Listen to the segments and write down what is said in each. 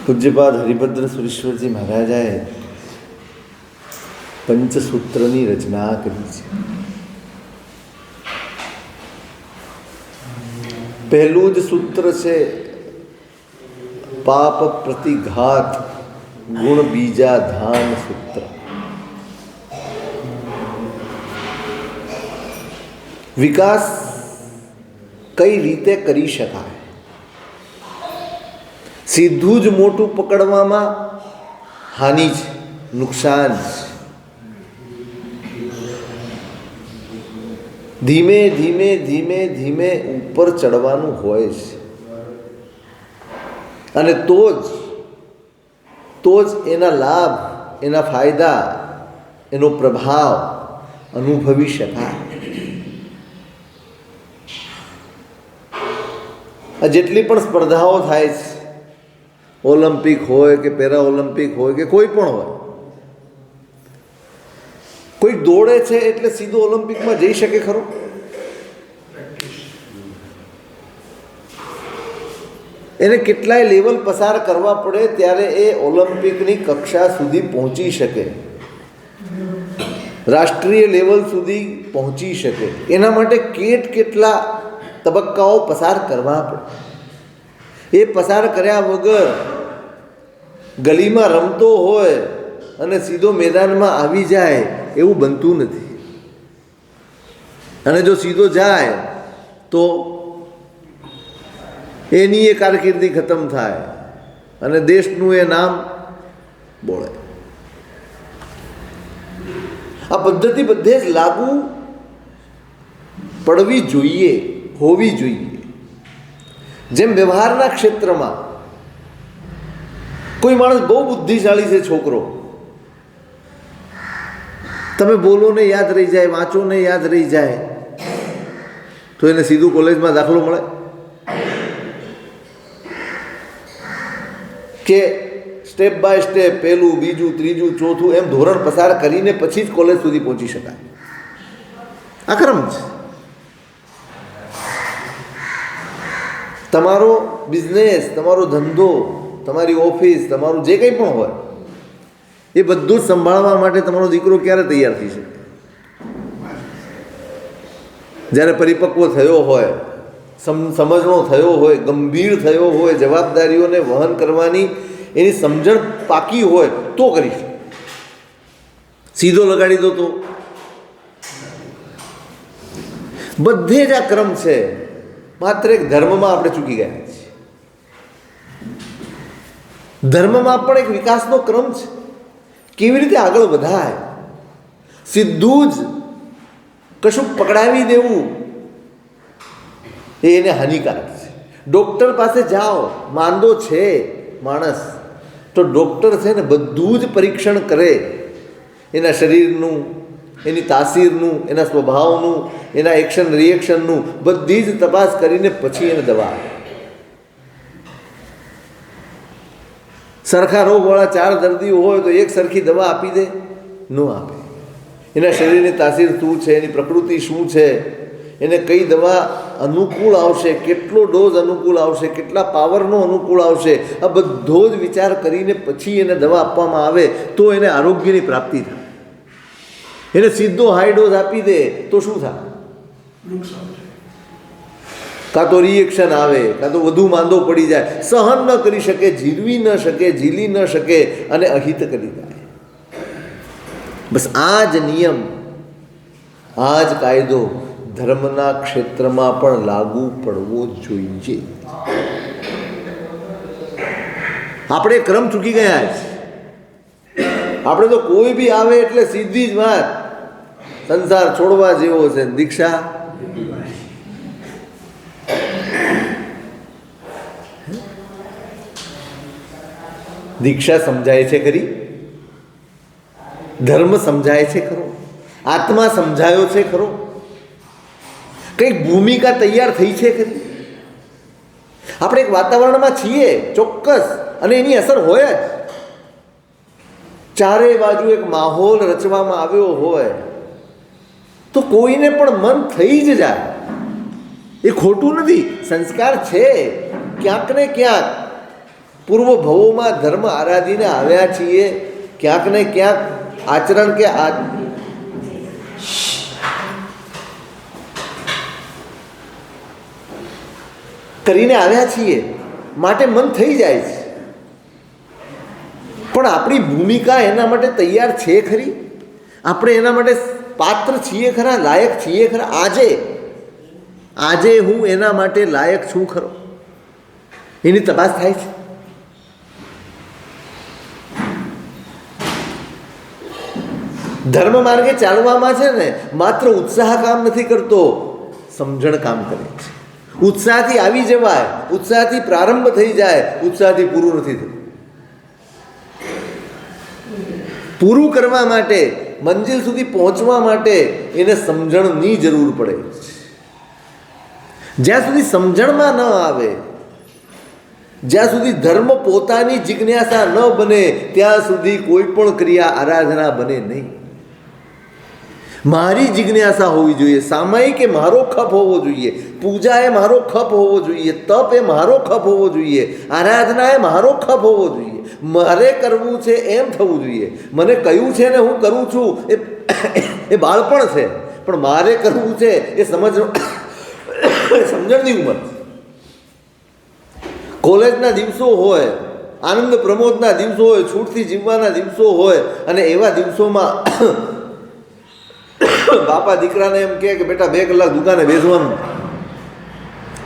પૂજ્યપાદ હરિભદ્ર સુરેશ્વરજી મહારાજાએ પંચસૂત્રની રચના કરી છે. પહેલું જ સૂત્ર છે પાપ પ્રતિઘાત ગુણ બીજા ધાન સૂત્ર. વિકાસ કઈ રીતે કરી શકાય? સીધું જ મોટું પકડવામાં હાનિ છે, નુકસાન છે. ધીમે ધીમે ધીમે ધીમે ઉપર ચડવાનું હોય છે અને તો જ એના લાભ, એના ફાયદા, એનો પ્રભાવ અનુભવી શકાય. આ જેટલી પણ સ્પર્ધાઓ થાય છે, ઓલિમ્પિક હોય કે પેરા ઓલિમ્પિક હોય કે કોઈ પણ હોય, કોઈ દોડે છે એટલે સીધો ઓલિમ્પિકમાં જઈ શકે ખરો? એને કેટલાય લેવલ પસાર કરવા પડે ત્યારે એ ઓલિમ્પિકની કક્ષા સુધી પહોંચી શકે, રાષ્ટ્રીય લેવલ સુધી પહોંચી શકે. એના માટે કેટલા તબક્કાઓ પસાર કરવા પડે. એ પસાર કર્યા વગર ગલીમાં રમતો હોય અને સીધો મેદાનમાં આવી જાય એવું બનતું નથી. અને જો સીધો જાય તો એની એ કારકિર્દી ખતમ થાય અને દેશનું એ નામ બોલે. આ પદ્ધતિ બધે જ લાગુ પડવી જોઈએ, હોવી જોઈએ. જેમ વ્યવહારના ક્ષેત્રમાં કોઈ માણસ બહુ બુદ્ધિશાળી છે, છોકરો, તમે બોલો ને યાદ રહી જાય, વાંચો ને યાદ રહી જાય, તો એને સીધું કોલેજમાં દાખલો મળે? કે સ્ટેપ બાય સ્ટેપ પહેલું, બીજું, ત્રીજું, ચોથું એમ ધોરણ પસાર કરીને પછી જ કોલેજ સુધી પહોંચી શકાય? આ ક્રમ છે. તમારો બિઝનેસ, તમારો ધંધો, તમારી ઓફિસ, તમારું જે કંઈ પણ હોય એ બધું જ સંભાળવા માટે તમારો દીકરો ક્યારે તૈયાર થઈ શકે? જ્યારે પરિપક્વ થયો હોય, સમજણો થયો હોય, ગંભીર થયો હોય, જવાબદારીઓને વહન કરવાની એની સમજણ પાકી હોય તો કરી શકે. સીધો લગાડી દો તો બધે જ આ ક્રમ છે. માત્ર એક ધર્મમાં આપણે ચૂકી ગયા છીએ. ધર્મમાં પણ એક વિકાસનો ક્રમ છે. કેવી રીતે આગળ વધાય? સીધું જ કશું પકડાવી દેવું એને હાનિકારક છે. ડૉક્ટર પાસે જાઓ, માંદો છે માણસ, તો ડૉક્ટર છે ને બધું જ પરીક્ષણ કરે, એના શરીરનું, એની તાસીરનું, એના સ્વભાવનું, એના એક્શન રિએક્શનનું બધી જ તપાસ કરીને પછી એને દવા આપે. સરખા રોગવાળા 4 દર્દીઓ હોય તો એક સરખી દવા આપી દે? ન આપે. એના શરીરની તાસીર શું છે, એની પ્રકૃતિ શું છે, એને કઈ દવા અનુકૂળ આવશે, કેટલો ડોઝ અનુકૂળ આવશે, કેટલા પાવરનો અનુકૂળ આવશે, આ બધો જ વિચાર કરીને પછી એને દવા આપવામાં આવે તો એને આરોગ્યની પ્રાપ્તિ થાય. એને સીધો હાઈ ડોઝ આપી દે તો શું થાય? કાં તો રિએક્શન આવે, કાં તો વધુ માંદો પડી જાય, સહન ન કરી શકે, ઝીલવી ન શકે, ઝીલી ન શકે અને અહિત કરી જાય. બસ આ જ નિયમ, આ જ કાયદો ધર્મના ક્ષેત્રમાં પણ લાગુ પડવો જોઈએ. આપણે ક્રમ ચૂકી ગયા છે. આપણે તો કોઈ બી આવે એટલે સીધી જ વાત, સંસાર છોડવા જેવો છે, દીક્ષા દીક્ષા સમજાય છે ખરી? ધર્મ સમજાય છે ખરો? આત્મા સમજાયો છે ખરો? કંઈક ભૂમિકા તૈયાર થઈ છે ખરી? આપણે એક વાતાવરણમાં છીએ ચોક્કસ, અને એની અસર હોય જ. ચારે બાજુ એક માહોલ રચવામાં આવ્યો હોય તો કોઈને પણ મન થઈ જ જાય. એ ખોટું નથી, સંસ્કાર છે ક્યાંક ને ક્યાંક, પૂર્વ ભવોમાં ધર્મ આરાધીને આવ્યા છીએ, ક્યાંક ને ક્યાંક આચરણ કે કરીને આવ્યા છીએ, માટે મન થઈ જાય છે. પણ આપણી ભૂમિકા એના માટે તૈયાર છે ખરી? આપણે એના માટે પાત્ર છીએ ખરા? લાયક છીએ ખરા? આજે હું એના માટે લાયક છું ખરો? એની તપાસ થાય છે. ધર્મ માર્ગે ચાલવામાં છે ને માત્ર ઉત્સાહ કામ નથી કરતો, સમજણ કામ કરે છે. ઉત્સાહથી આવી જવાય, ઉત્સાહથી પ્રારંભ થઈ જાય, ઉત્સાહથી પૂરું નથી થતું. પૂરું કરવા માટે, મંજિલ સુધી પહોંચવા માટે એને સમજણની જરૂર પડે છે. જ્યાં સુધી સમજણમાં ન આવે, જ્યાં સુધી ધર્મ પોતાની જિજ્ઞાસા ન બને, ત્યાં સુધી કોઈ પણ ક્રિયા આરાધના બને નહીં. મારી જિજ્ઞાસા હોવી જોઈએ, સામાયિક એ મારો ખપ હોવો જોઈએ, પૂજા એ મારો ખપ હોવો જોઈએ, તપ એ મારો ખપ હોવો જોઈએ, આરાધના એ મારો ખપ હોવો જોઈએ. મારે કરવું છે એમ થવું જોઈએ. મને કહ્યું છે ને હું કરું છું એ બાળપણ છે, પણ મારે કરવું છે એ સમજણની ઉંમર. કોલેજના દિવસો હોય, આનંદ પ્રમોદના દિવસો હોય, છૂટથી જીવવાના દિવસો હોય, અને એવા દિવસોમાં બાપા દીકરાને એમ કહે કે બેટા 2 કલાક દુકાને બેસવાનું,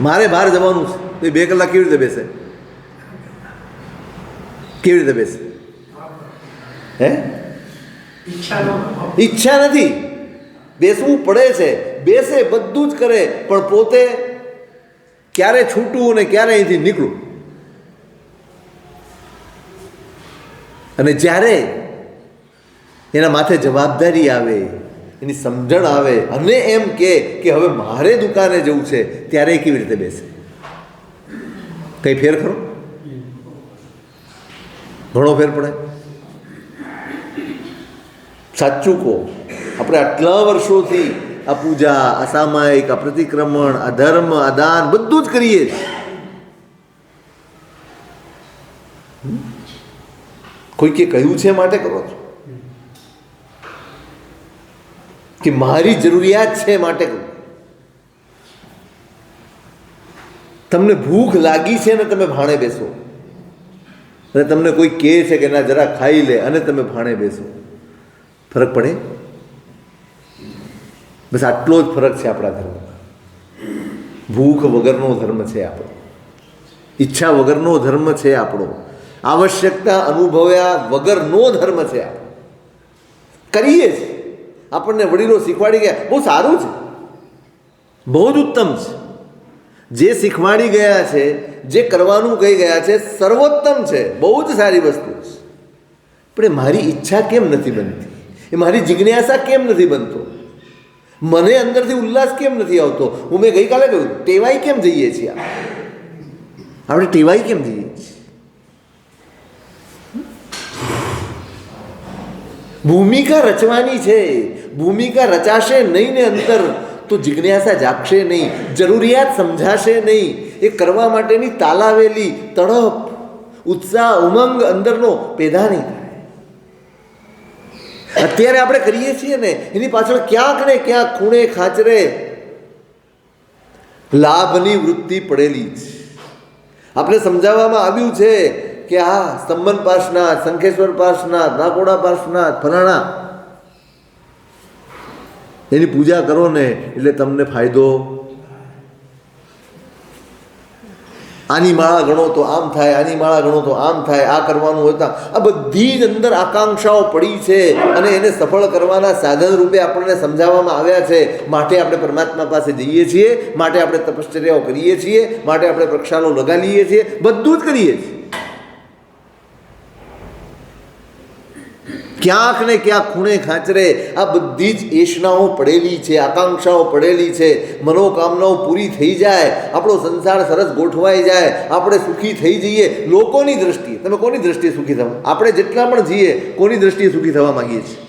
મારે બહાર જવાનું છે, તો 2 કલાક કેવી રીતે બેસે? કેવી રીતે બેસે? ઈચ્છા નથી, બેસવું પડે છે. બેસે, બધું જ કરે, પણ પોતે ક્યારે છૂટવું અને ક્યારે અહીંથી નીકળવું. અને જ્યારે એના માથે જવાબદારી આવે, એની સમજણ આવે અને એમ કે હવે મારે દુકાને જવું છે, ત્યારે કેવી રીતે બેસે? કંઈ ફેર ખરો? ઘણો ફેર પડે. સાચું કહો, આપણે આટલા વર્ષોથી આ પૂજા, આ સામાયિક, આ પ્રતિક્રમણ, આ ધર્મ, આ દાન બધું જ કરીએ છીએ. કોઈકે કહ્યું છે માટે કરો છો કે મારી જરૂરિયાત છે માટે કરો? તમને ભૂખ લાગી છે ને તમે ભાણે બેસો, અને તમને કોઈ કહે છે કે ના જરા ખાઈ લે, અને તમે ભાણે બેસો, ફરક પડે? બસ આટલો જ ફરક છે આપણા ધર્મમાં. ભૂખ વગરનો ધર્મ છે આપણો, ઈચ્છા વગરનો ધર્મ છે આપણો, આવશ્યકતા અનુભવ્યા વગરનો ધર્મ છે આપણો. કરીએ છીએ, આપણને વડીલો શીખવાડી ગયા, બહુ સારું છે, બહુ જ ઉત્તમ છે. જે શીખવાડી ગયા છે, જે કરવાનું કહી ગયા છે, સર્વોત્તમ છે, બહુ જ સારી વસ્તુ છે. પણ એ મારી ઈચ્છા કેમ નથી બનતી? એ મારી જિજ્ઞાસા કેમ નથી બનતો? મને અંદરથી ઉલ્લાસ કેમ નથી આવતો? હું મેં ગઈકાલે કહ્યું, ટેવાઈ કેમ જઈએ છીએ? આપણે ટેવાઈ કેમ જઈએ છીએ? ભૂમિકા રચવાની છે. ભૂમિકા રચાશે નહીં ને અંતર, તો જિજ્ઞાસા જાગશે નહીં, જરૂરિયાત સમજાશે નહીં. એ કરવા માટેની તાલાવેલી તડપ, ઉત્સાહ, ઉમંગ અંદરનો પેદા નહીં થાય. અત્યારે આપણે કરીએ છીએ ને, એની પાછળ ક્યાંક ને ક્યાંક ખૂણે ખાંચરે લાભની વૃત્તિ પડેલી છે. આપણે સમજાવવામાં આવ્યું છે કે આ સ્તંભન પાર્શનાથ, શંખેશ્વર પાર્શનાથ, નાકોડા પાર્શનાથ, ફલાણા, એની પૂજા કરો ને એટલે તમને ફાયદો. આની માળા ગણો તો આમ થાય, આની માળા ગણો તો આમ થાય, આ કરવાનું હતા. આ બધી જ અંદર આકાંક્ષાઓ પડી છે, અને એને સફળ કરવાના સાધન રૂપે આપણને સમજાવવામાં આવ્યા છે. માટે આપણે પરમાત્મા પાસે જઈએ છીએ, માટે આપણે તપશ્ચર્યાઓ કરીએ છીએ, માટે આપણે પ્રક્ષાલો લગાવીએ છીએ, બધું જ કરીએ છીએ. ક્યાંક ને ક્યાંક ખૂણે ખાંચરે આ બધી જ એશનાઓ પડેલી છે, આકાંક્ષાઓ પડેલી છે. મનોકામનાઓ પૂરી થઈ જાય, આપણો સંસાર સરસ ગોઠવાઈ જાય, આપણે સુખી થઈ જઈએ. લોકોની દ્રષ્ટિએ, તમે કોની દ્રષ્ટિએ સુખી થવા? આપણે જેટલા પણ જઈએ, કોની દ્રષ્ટિએ સુખી થવા માંગીએ છીએ?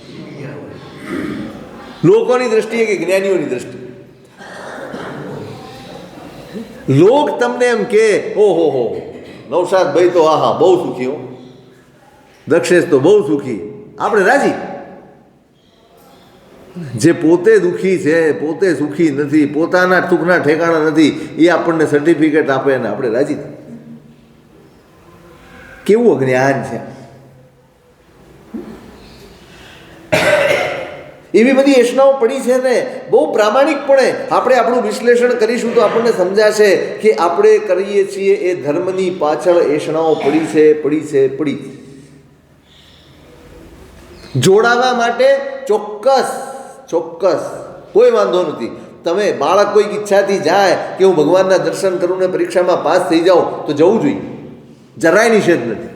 લોકોની દ્રષ્ટિએ કે જ્ઞાનીઓની દ્રષ્ટિએ? લોક તમને એમ કે ઓહો હો નવશાદભાઈ તો આહા બહુ સુખી હો, દક્ષેશ તો બહુ સુખી, આપણે રાજી. જે પોતે દુઃખી છે, પોતે સુખી નથી, પોતાના સુખના ઠેકાણા નથી, એ આપણને સર્ટિફિકેટ આપે ને આપણે રાજી. કેવું અજ્ઞાન છે! એવી બધી એશનાઓ પડી છે ને. બહુ પ્રામાણિકપણે આપણે આપણું વિશ્લેષણ કરીશું તો આપણને સમજાશે કે આપણે કરીએ છીએ એ ધર્મની પાછળ એશનાઓ પડી છે. જોડાવા માટે ચોક્કસ કોઈ વાંધો નથી. તમે બાળક કોઈક ઈચ્છાથી જાય કે હું ભગવાનના દર્શન કરું ને પરીક્ષામાં પાસ થઈ જાઉં તો જવું જોઈએ, જરાય નિષેધ નથી.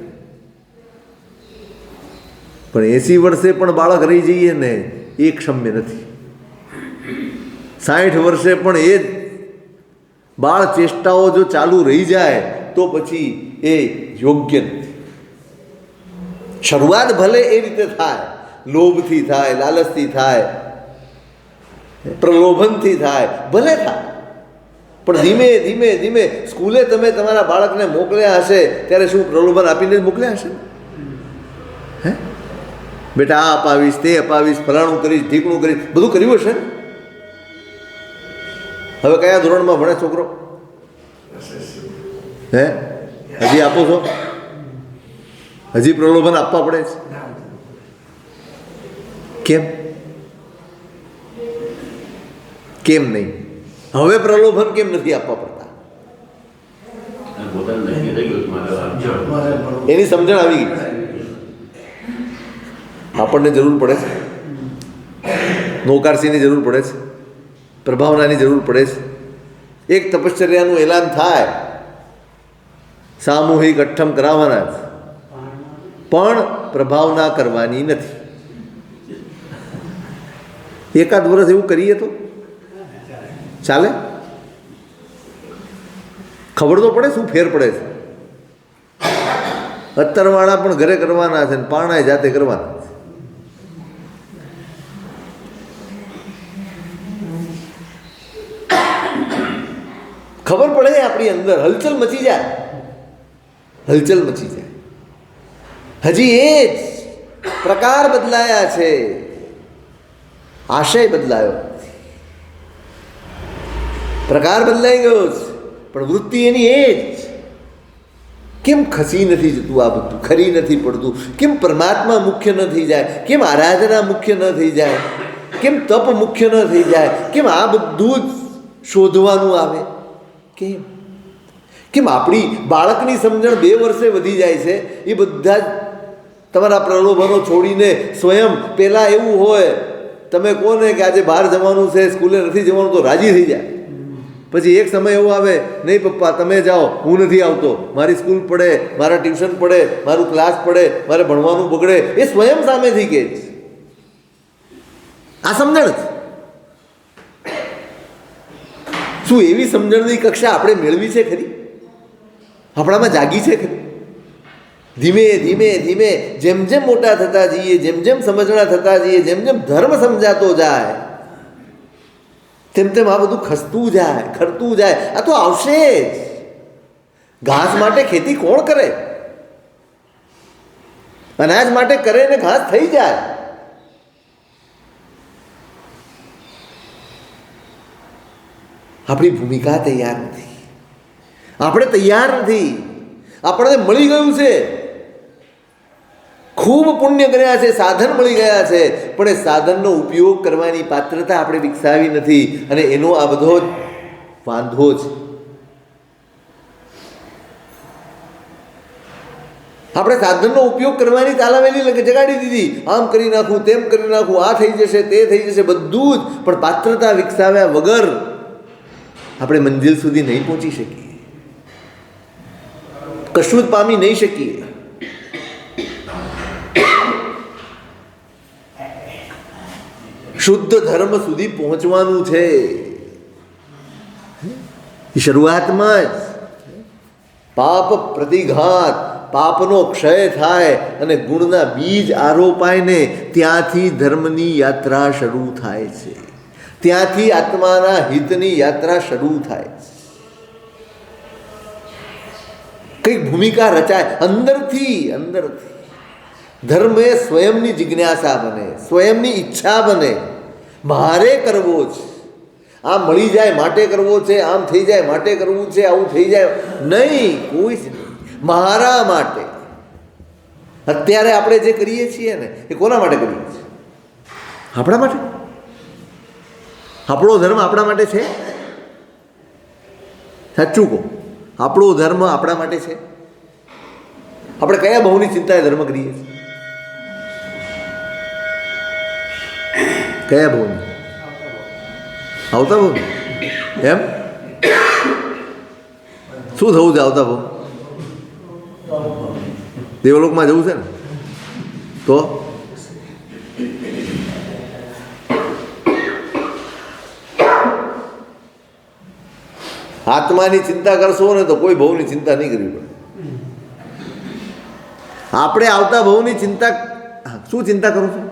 પણ 80 વર્ષે પણ બાળક રહી જઈએ ને એ ક્ષમ્ય નથી. 60 વર્ષે પણ એ બાળ ચેષ્ટાઓ જો ચાલુ રહી જાય તો પછી એ યોગ્ય નથી. શરૂઆત ભલે એ રીતે થાય, લોભથી થાય, લાલચથી થાય, પ્રલોભનથી થાય, ભલે થાય, પણ ધીમે ધીમે ધીમે સ્કૂલે તમે તમારા બાળકને મોકલ્યા હશે ત્યારે શું પ્રલોભન આપીને જ મોકલ્યા હશે? હે બેટા આ અપાવીશ, તે અપાવીશ, ફલાણું કરીશ, ઢીકણું કરીશ, બધું કર્યું હશે ને? હવે કયા ધોરણમાં ભણે છોકરો? હે હજી આપો છો? હજી પ્રલોભન આપવા પડે છે? કેમ નહીં? હવે પ્રલોભન કેમ નથી આપવા પડતા? એની સમજણ આવી ગઈ. આપણને જરૂર પડે છે, નૌકારસીની જરૂર પડે છે, પ્રભાવનાની જરૂર પડે છે. એક તપશ્ચર્યાનું એલાન થાય, સામૂહિક અઠ્ઠમ કરાવવાના જ, પણ પ્રભાવના કરવાની નથી. એકાદ વર્ષ એવું કરીએ તો ચાલે? ખબર તો પડે શું ફેર પડે છે. અત્તરવાળા પણ ઘરે કરવાના છે ને પારણાએ જાતે કરવાના છે. ખબર પડે આપણી અંદર હલચલ મચી જાય. હજી એ જ પ્રકાર બદલાયા છે, આશય બદલાયો. પ્રકાર બદલાઈ ગયો છે પણ વૃત્તિ એની એ જ. કેમ ખસી નથી જતું આ બધું? ખરી નથી પડતું? કેમ પરમાત્મા મુખ્ય ન થઈ જાય? કેમ આરાધના મુખ્ય ન થઈ જાય? કેમ તપ મુખ્ય ન થઈ જાય? કેમ આ બધું જ શોધવાનું આવે? કેમ આપણી બાળકની સમજણ 2 વર્ષે વધી જાય છે? એ બધા જ તમારા પ્રલોભનો છોડીને સ્વયં પહેલાં એવું હોય, તમે કહો ને કે આજે બહાર જવાનું છે, સ્કૂલે નથી જવાનું, તો રાજી થઈ જાય. પછી એક સમય એવો આવે, નહીં પપ્પા તમે જાઓ, હું નથી આવતો, મારી સ્કૂલ પડે, મારા ટ્યુશન પડે, મારું ક્લાસ પડે, મારે ભણવાનું બગડે. એ સ્વયં સામેથી કહે છે. આ સમજણ છે. શું એવી સમજણની કક્ષા આપણે મેળવી છે ખરી? આપણામાં જાગી છે ખરી? ધીમે ધીમે ધીમે જેમ જેમ મોટા થતા જઈએ, જેમ જેમ સમજણા થતા જઈએ, જેમ જેમ ધર્મ સમજાતો જાય, તેમ તેમ આ બધું ખરતું જાય. આ તો આવશે જ. ઘાસ માટે ખેતી કોણ કરે? અનાજ માટે કરે ને ઘાસ થઈ જાય. આપણી ભૂમિકા તૈયાર નથી, આપણે તૈયાર નથી. આપણને મળી ગયું છે, ખૂબ પુણ્ય કર્યા છે, સાધન મળી ગયા છે, પણ એ સાધનનો ઉપયોગ કરવાની પાત્રતા આપણે વિકસાવી નથી, અને એનો આ બધો જ વાંધો છે. આપણે સાધનનો ઉપયોગ કરવાની તાલાવેલી જગાડી દીધી. આમ કરી નાખું, તેમ કરી નાખું, આ થઈ જશે, તે થઈ જશે, બધું જ. પણ પાત્રતા વિકસાવ્યા વગર આપણે મંજિલ સુધી નહીં પહોંચી શકીએ, કશું જ પામી નહીં શકીએ. શુદ્ધ ધર્મ સુધી પહોંચવાનું છે. શરૂઆતમાં જ પાપ પ્રતિઘાત, પાપનો ક્ષય થાય અને ગુણના બીજ આરોપાય ને ત્યાંથી ધર્મની યાત્રા શરૂ થાય છે. ત્યાંથી આત્માના હિતની યાત્રા શરૂ થાય છે. કંઈક ભૂમિકા રચાય અંદરથી. ધર્મ એ સ્વયંની જિજ્ઞાસા બને, સ્વયંની ઈચ્છા બને. મારે કરવો છે, આ મળી જાય માટે કરવો છે, આમ થઈ જાય માટે કરવું છે, આવું થઈ જાય નહીં, કોઈ જ નહીં. મારા માટે. અત્યારે આપણે જે કરીએ છીએ ને એ કોના માટે કરીએ છીએ? આપણા માટે. આપણો ધર્મ આપણા માટે છે? સાચું કહો, આપણો ધર્મ આપણા માટે છે? આપણે કયા બહુની ચિંતાએ ધર્મ કરીએ છીએ? કયા બહુની? આવતા બહુ. એમ શું થવું છે આવતા બહુ? દેવલોકમાં જવું છે ને? તો આત્માની ચિંતા કરશો ને તો કોઈ ભવની ચિંતા નહીં કરવી પડે. આપણે આવતા ભવની ચિંતા, શું ચિંતા કરું છું?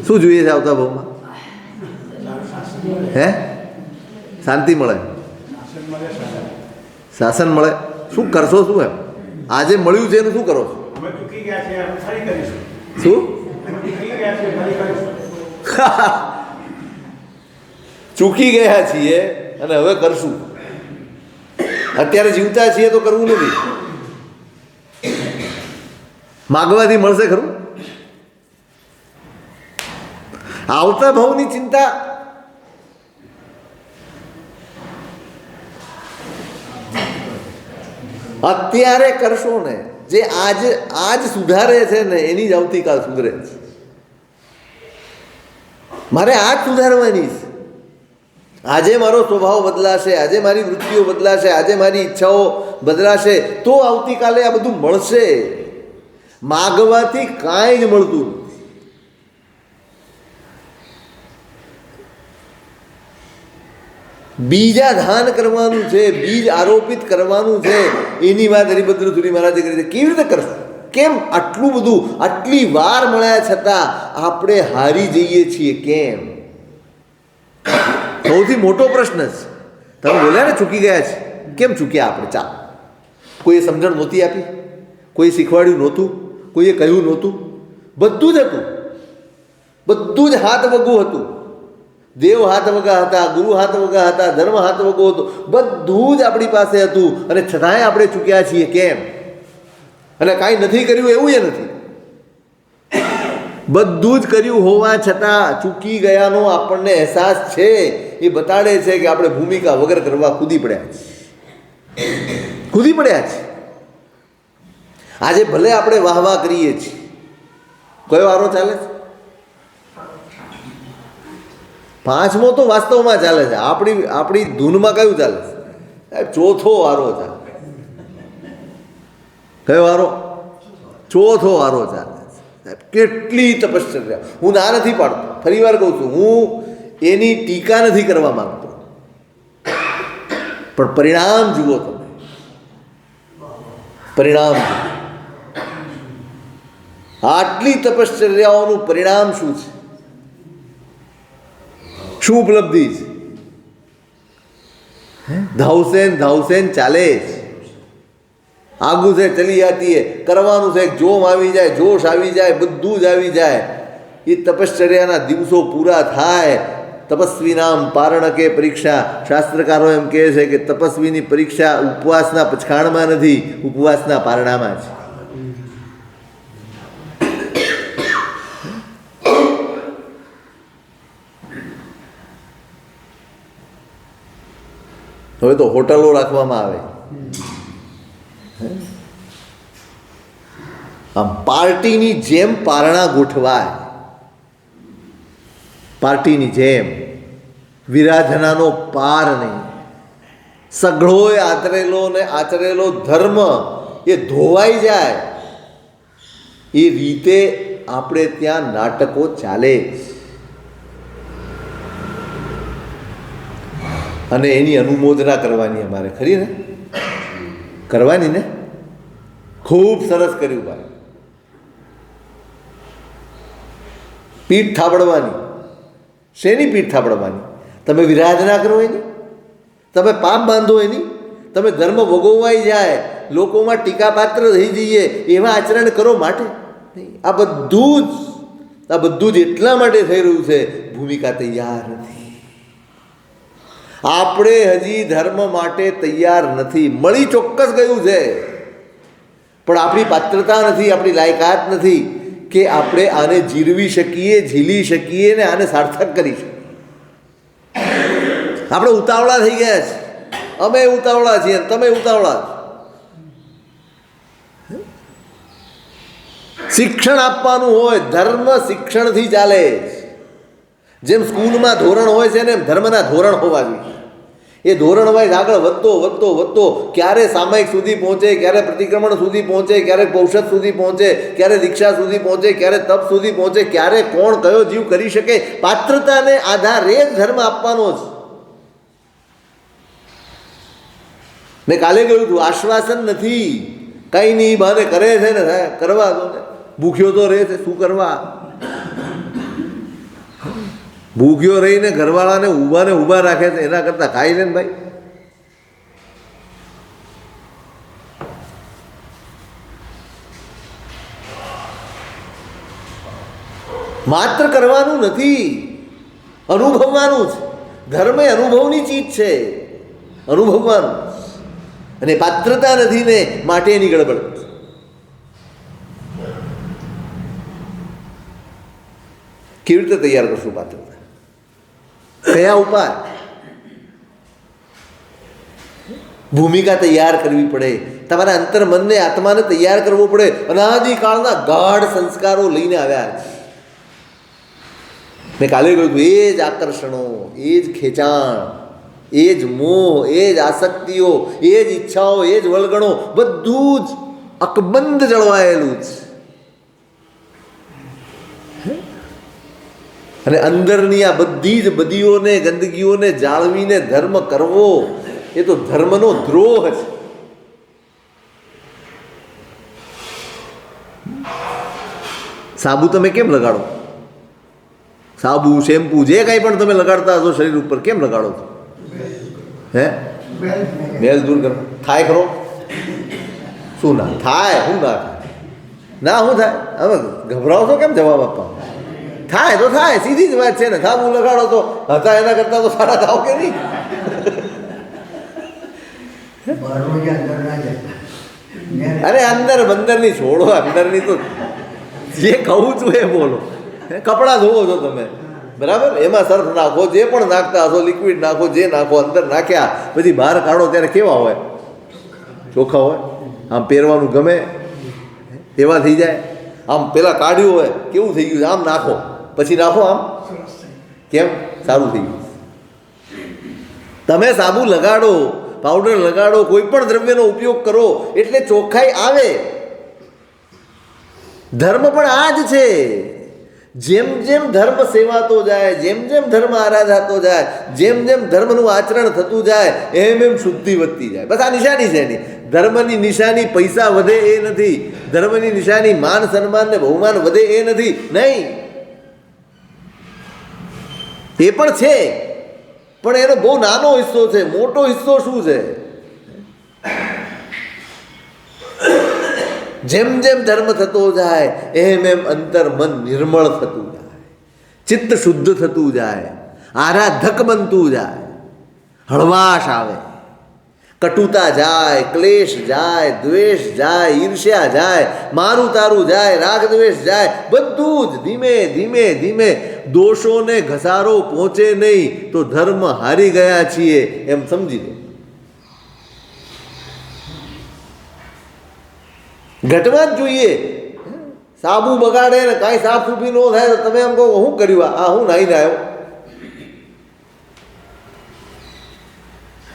શું જોઈએ છે આવતા ભવમાં? હે? શાંતિ મળે, શાસન મળે. શું કરશો? શું એમ આજે મળ્યું છે એનું શું કરો છો? શું ચૂકી ગયા છીએ અને હવે કરશું. અત્યારે જીવતા છીએ તો કરવું નથી. માગવાથી મળશે ખરું? આવતા ભાવની ચિંતા અત્યારે કરશો ને, જે આજ સુધારે છે ને એની જ આવતીકાલ સુધરે છે. મારે આજ સુધારવાની છે. આજે મારો સ્વભાવ બદલાશે, આજે મારી વૃત્તિઓ બદલાશે, આજે મારી ઈચ્છાઓ બદલાશે તો આવતીકાલે આ બધું મળશે. માગવાથી કાંઈ જ મળતું નથી. બીજા ધાન કરવાનું છે, બીજ આરોપિત કરવાનું છે. એની વાત હરિભદ્ર સુરી મહારાજે કરી છે. કેવી રીતે કરશું? કેમ આટલું બધું, આટલી વાર મળ્યા છતાં આપણે હારી જઈએ છીએ? કેમ? સૌથી મોટો પ્રશ્ન છે. તમે બોલ્યા ને ચૂકી ગયા છે. કેમ ચૂક્યા આપણે? ચાલ, કોઈએ સમજણ નહોતી આપી, કોઈ શીખવાડ્યું નહોતું, કોઈએ કહ્યું નહોતું. બધું જ હતું, બધું જ હાથ વગું હતું. દેવ હાથ વગા હતા, ગુરુ હાથ વગા હતા, ધર્મ હાથ વગો હતો. બધું જ આપણી પાસે હતું અને છતાંય આપણે ચૂક્યા છીએ. કેમ? અને કાંઈ નથી કર્યું એવું એ નથી. બધું જ કર્યું હોવા છતાં ચૂકી ગયાનો આપણને અહેસાસ છે. એ બતાડે છે કે આપણે ભૂમિકા વગર કરવા કૂદી પડ્યા છે. આજે ભલે આપણે વાહ કરીએ છીએ. કયો વારો ચાલે છે? પાંચમો તો વાસ્તવમાં ચાલે છે. આપણી ધૂનમાં કયું ચાલે છે? ચોથો વારો ચાલે. કયો વારો? ચોથો વારો ચાલે. કેટલી તપશ્ચર્યા! હું ના નથી પાડતો, ફરી વાર કહું છું, હું એની ટીકા નથી કરવા માંગતો, પણ પરિણામ જુઓ તમે. પરિણામ, આટલી તપશ્ચર્યાઓનું પરિણામ શું છે? શું ઉપલબ્ધિ છે? ધાવસેન ચાલે છે. આગું છે ચલી જાતી હે. કરવાનું છે, જોમ આવી જાય, જોશ આવી જાય, બધું જ આવી જાય. એ તપશ્ચર્યાના દિવસો પૂરા થાય. તપસ્વીનામ પારણકે પરીક્ષા. શાસ્ત્રકારો એમ કહે છે કે તપસ્વીની પરીક્ષા ઉપવાસના પછાણમાં નથી, ઉપવાસના પારણામાં છે. હવે તો હોટલો રાખવામાં આવે, આમ પાર્ટીની જેમ પારણા ગોઠવાય. પાર્ટીની જેમ વિરાધનાનો પાર નહીં. સઘળોય આચરેલો ધર્મ એ ધોવાઈ જાય એ રીતે આપણે ત્યાં નાટકો ચાલે. અને એની અનુમોદના કરવાની અમારે, ખરી ને? કરવાની ને? ખૂબ સરસ કર્યું ભાઈ. પીઠ થાબડવાની. શેની પીઠ થાબડવાની? તમે વિરાધના કરો એની, તમે પાપ બાંધો એની, તમે ધર્મ ભોગવવાઈ જાય લોકોમાં ટીકાપાત્ર રહી જઈએ એવા આચરણ કરો માટે નહીં. આ બધું જ એટલા માટે થઈ રહ્યું છે, ભૂમિકા તૈયાર નથી. આપણે હજી ધર્મ માટે તૈયાર નથી. મળી ચોક્કસ ગયું છે, પણ આપણી પાત્રતા નથી, આપણી લાયકાત નથી કે આપણે આને જીરવી શકીએ, ઝીલી શકીએ ને આને સાર્થક કરી શકીએ. આપણે ઉતાવળા થઈ ગયા છે. અમે ઉતાવળા છીએ, તમે ઉતાવળા. શિક્ષણ આપવાનું હોય, ધર્મ શિક્ષણથી ચાલે. જેમ સ્કૂલમાં ધોરણ હોય છે ને એમ ધર્મના ધોરણ હોવા જોઈએ. એ ધોરણ વાઇઝ આગળ વધતો ક્યારે સામાયિક સુધી પહોંચે, ક્યારે પ્રતિક્રમણ સુધી પહોંચે, ક્યારે પૌષધ સુધી પહોંચે, ક્યારે દીક્ષા સુધી પહોંચે, ક્યારે તપ સુધી પહોંચે, ક્યારે કોણ કયો જીવ કરી શકે, પાત્રતાને આધારે જ ધર્મ આપવાનો છે. મેં કાલે કહ્યું હતું, આશ્વાસન નથી. કંઈ નહીં, બહાને કરે છે ને કરવા દો ને. ભૂખ્યો તો રહે છે, શું કરવા? ભૂખ્યો રહીને ઘરવાળાને ઊભા રાખે છે, એના કરતાં ખાઈ લે ને ભાઈ. માત્ર કરવાનું નથી, અનુભવવાનું છે. ધર્મ એ અનુભવની ચીજ છે, અનુભવવાનું. અને પાત્રતા નથી ને માટે એની ગડબડ. કેવી રીતે તૈયાર કરશું પાત્રતા? કયા ઉપાય? ભૂમિકા તૈયાર કરવી પડે. તમારા અંતર્મનને, આત્માને તૈયાર કરવો પડે. અનાદિકાળના ગાઢ સંસ્કારો લઈને આવ્યા છે. મેં કાલે કહ્યું હતું, એ જ આકર્ષણો, એ જ ખેંચાણ, એ જ મોહ, એ જ આસક્તિઓ, એ જ ઈચ્છાઓ, એ જ વળગણો, બધું જ અકબંધ જળવાયેલું છે. અને અંદરની આ બધી જ બદીઓને, ગંદકીઓને જાળવીને ધર્મ કરવો એ તો ધર્મનો દ્રોહ છે. સાબુ તમે કેમ લગાડો? સાબુ, શેમ્પુ, જે કાંઈ પણ તમે લગાડતા હશો શરીર ઉપર, કેમ લગાડો છો? મેલ દૂર કરો. થાય ખરો? શું ના થાય? શું ના થાય? ના શું થાય? હવે ગભરાવો છો કેમ જવાબ આપવા? થાય તો થાય, સીધી જ વાત છે ને. સાબુ લગાડો તો હતા એના કરતા તો સારા થાવ કે નહીં? અરે અંદર બંદરની છોડો, અંદરની તો જે કહું છું એ બોલો. કપડાં ધોવો છો તમે, બરાબર? એમાં સર્ફ નાખો, જે પણ નાખતા હશો, લિક્વિડ નાખો, જે નાખો, અંદર નાખ્યા પછી બહાર કાઢો ત્યારે કેવા હોય? ચોખ્ખા હોય. આમ પહેરવાનું ગમે એવા થઈ જાય. આમ પેલા કાઢ્યું હોય કેવું થઈ ગયું? આમ નાખો, પછી નાખો, આમ કેમ સારું થઈ ગયું. તમે સાબુ લગાડો, પાવડર લગાડો, કોઈ પણ દ્રવ્યનો ઉપયોગ કરો એટલે ચોખ્ખાઈ આવે. ધર્મ પણ આ જ છે. જેમ જેમ ધર્મ સેવાતો જાય, જેમ જેમ ધર્મ આરાધાતો જાય, જેમ જેમ ધર્મનું આચરણ થતું જાય, એમ એમ શુદ્ધિ વધતી જાય. બસ આ નિશાની છે એની. ધર્મની નિશાની પૈસા વધે એ નથી. ધર્મની નિશાની માન સન્માન ને બહુમાન વધે એ નથી. નહીં, એ પણ છે, પણ એનો બહુ નાનો હિસ્સો છે. મોટો હિસ્સો શું છે? જેમ જેમ ધર્મ થતો જાય એમ એમ અંતર મન નિર્મળ થતું જાય, ચિત્ત શુદ્ધ થતું જાય, આરાધક બનતું જાય, હળવાશ આવે, કટુતા જાય, ક્લેશ જાય, દ્વેષ જાય, ઈર્ષ્યા જાય, મારું તારું જાય, રાગ દ્વેષ જાય. બધું જ ધીમે ધીમે ધીમે દોષોને ઘસારો પહોંચે નહીં તો ધર્મ હારી ગયા છીએ એમ સમજી લો. ઘટવા જ જોઈએ. સાબુ બગાડે ને કાંઈ સાફ સૂફી ન થાય તો તમે એમ કહો શું કર્યું? આ હું નાહીને આવ્યો.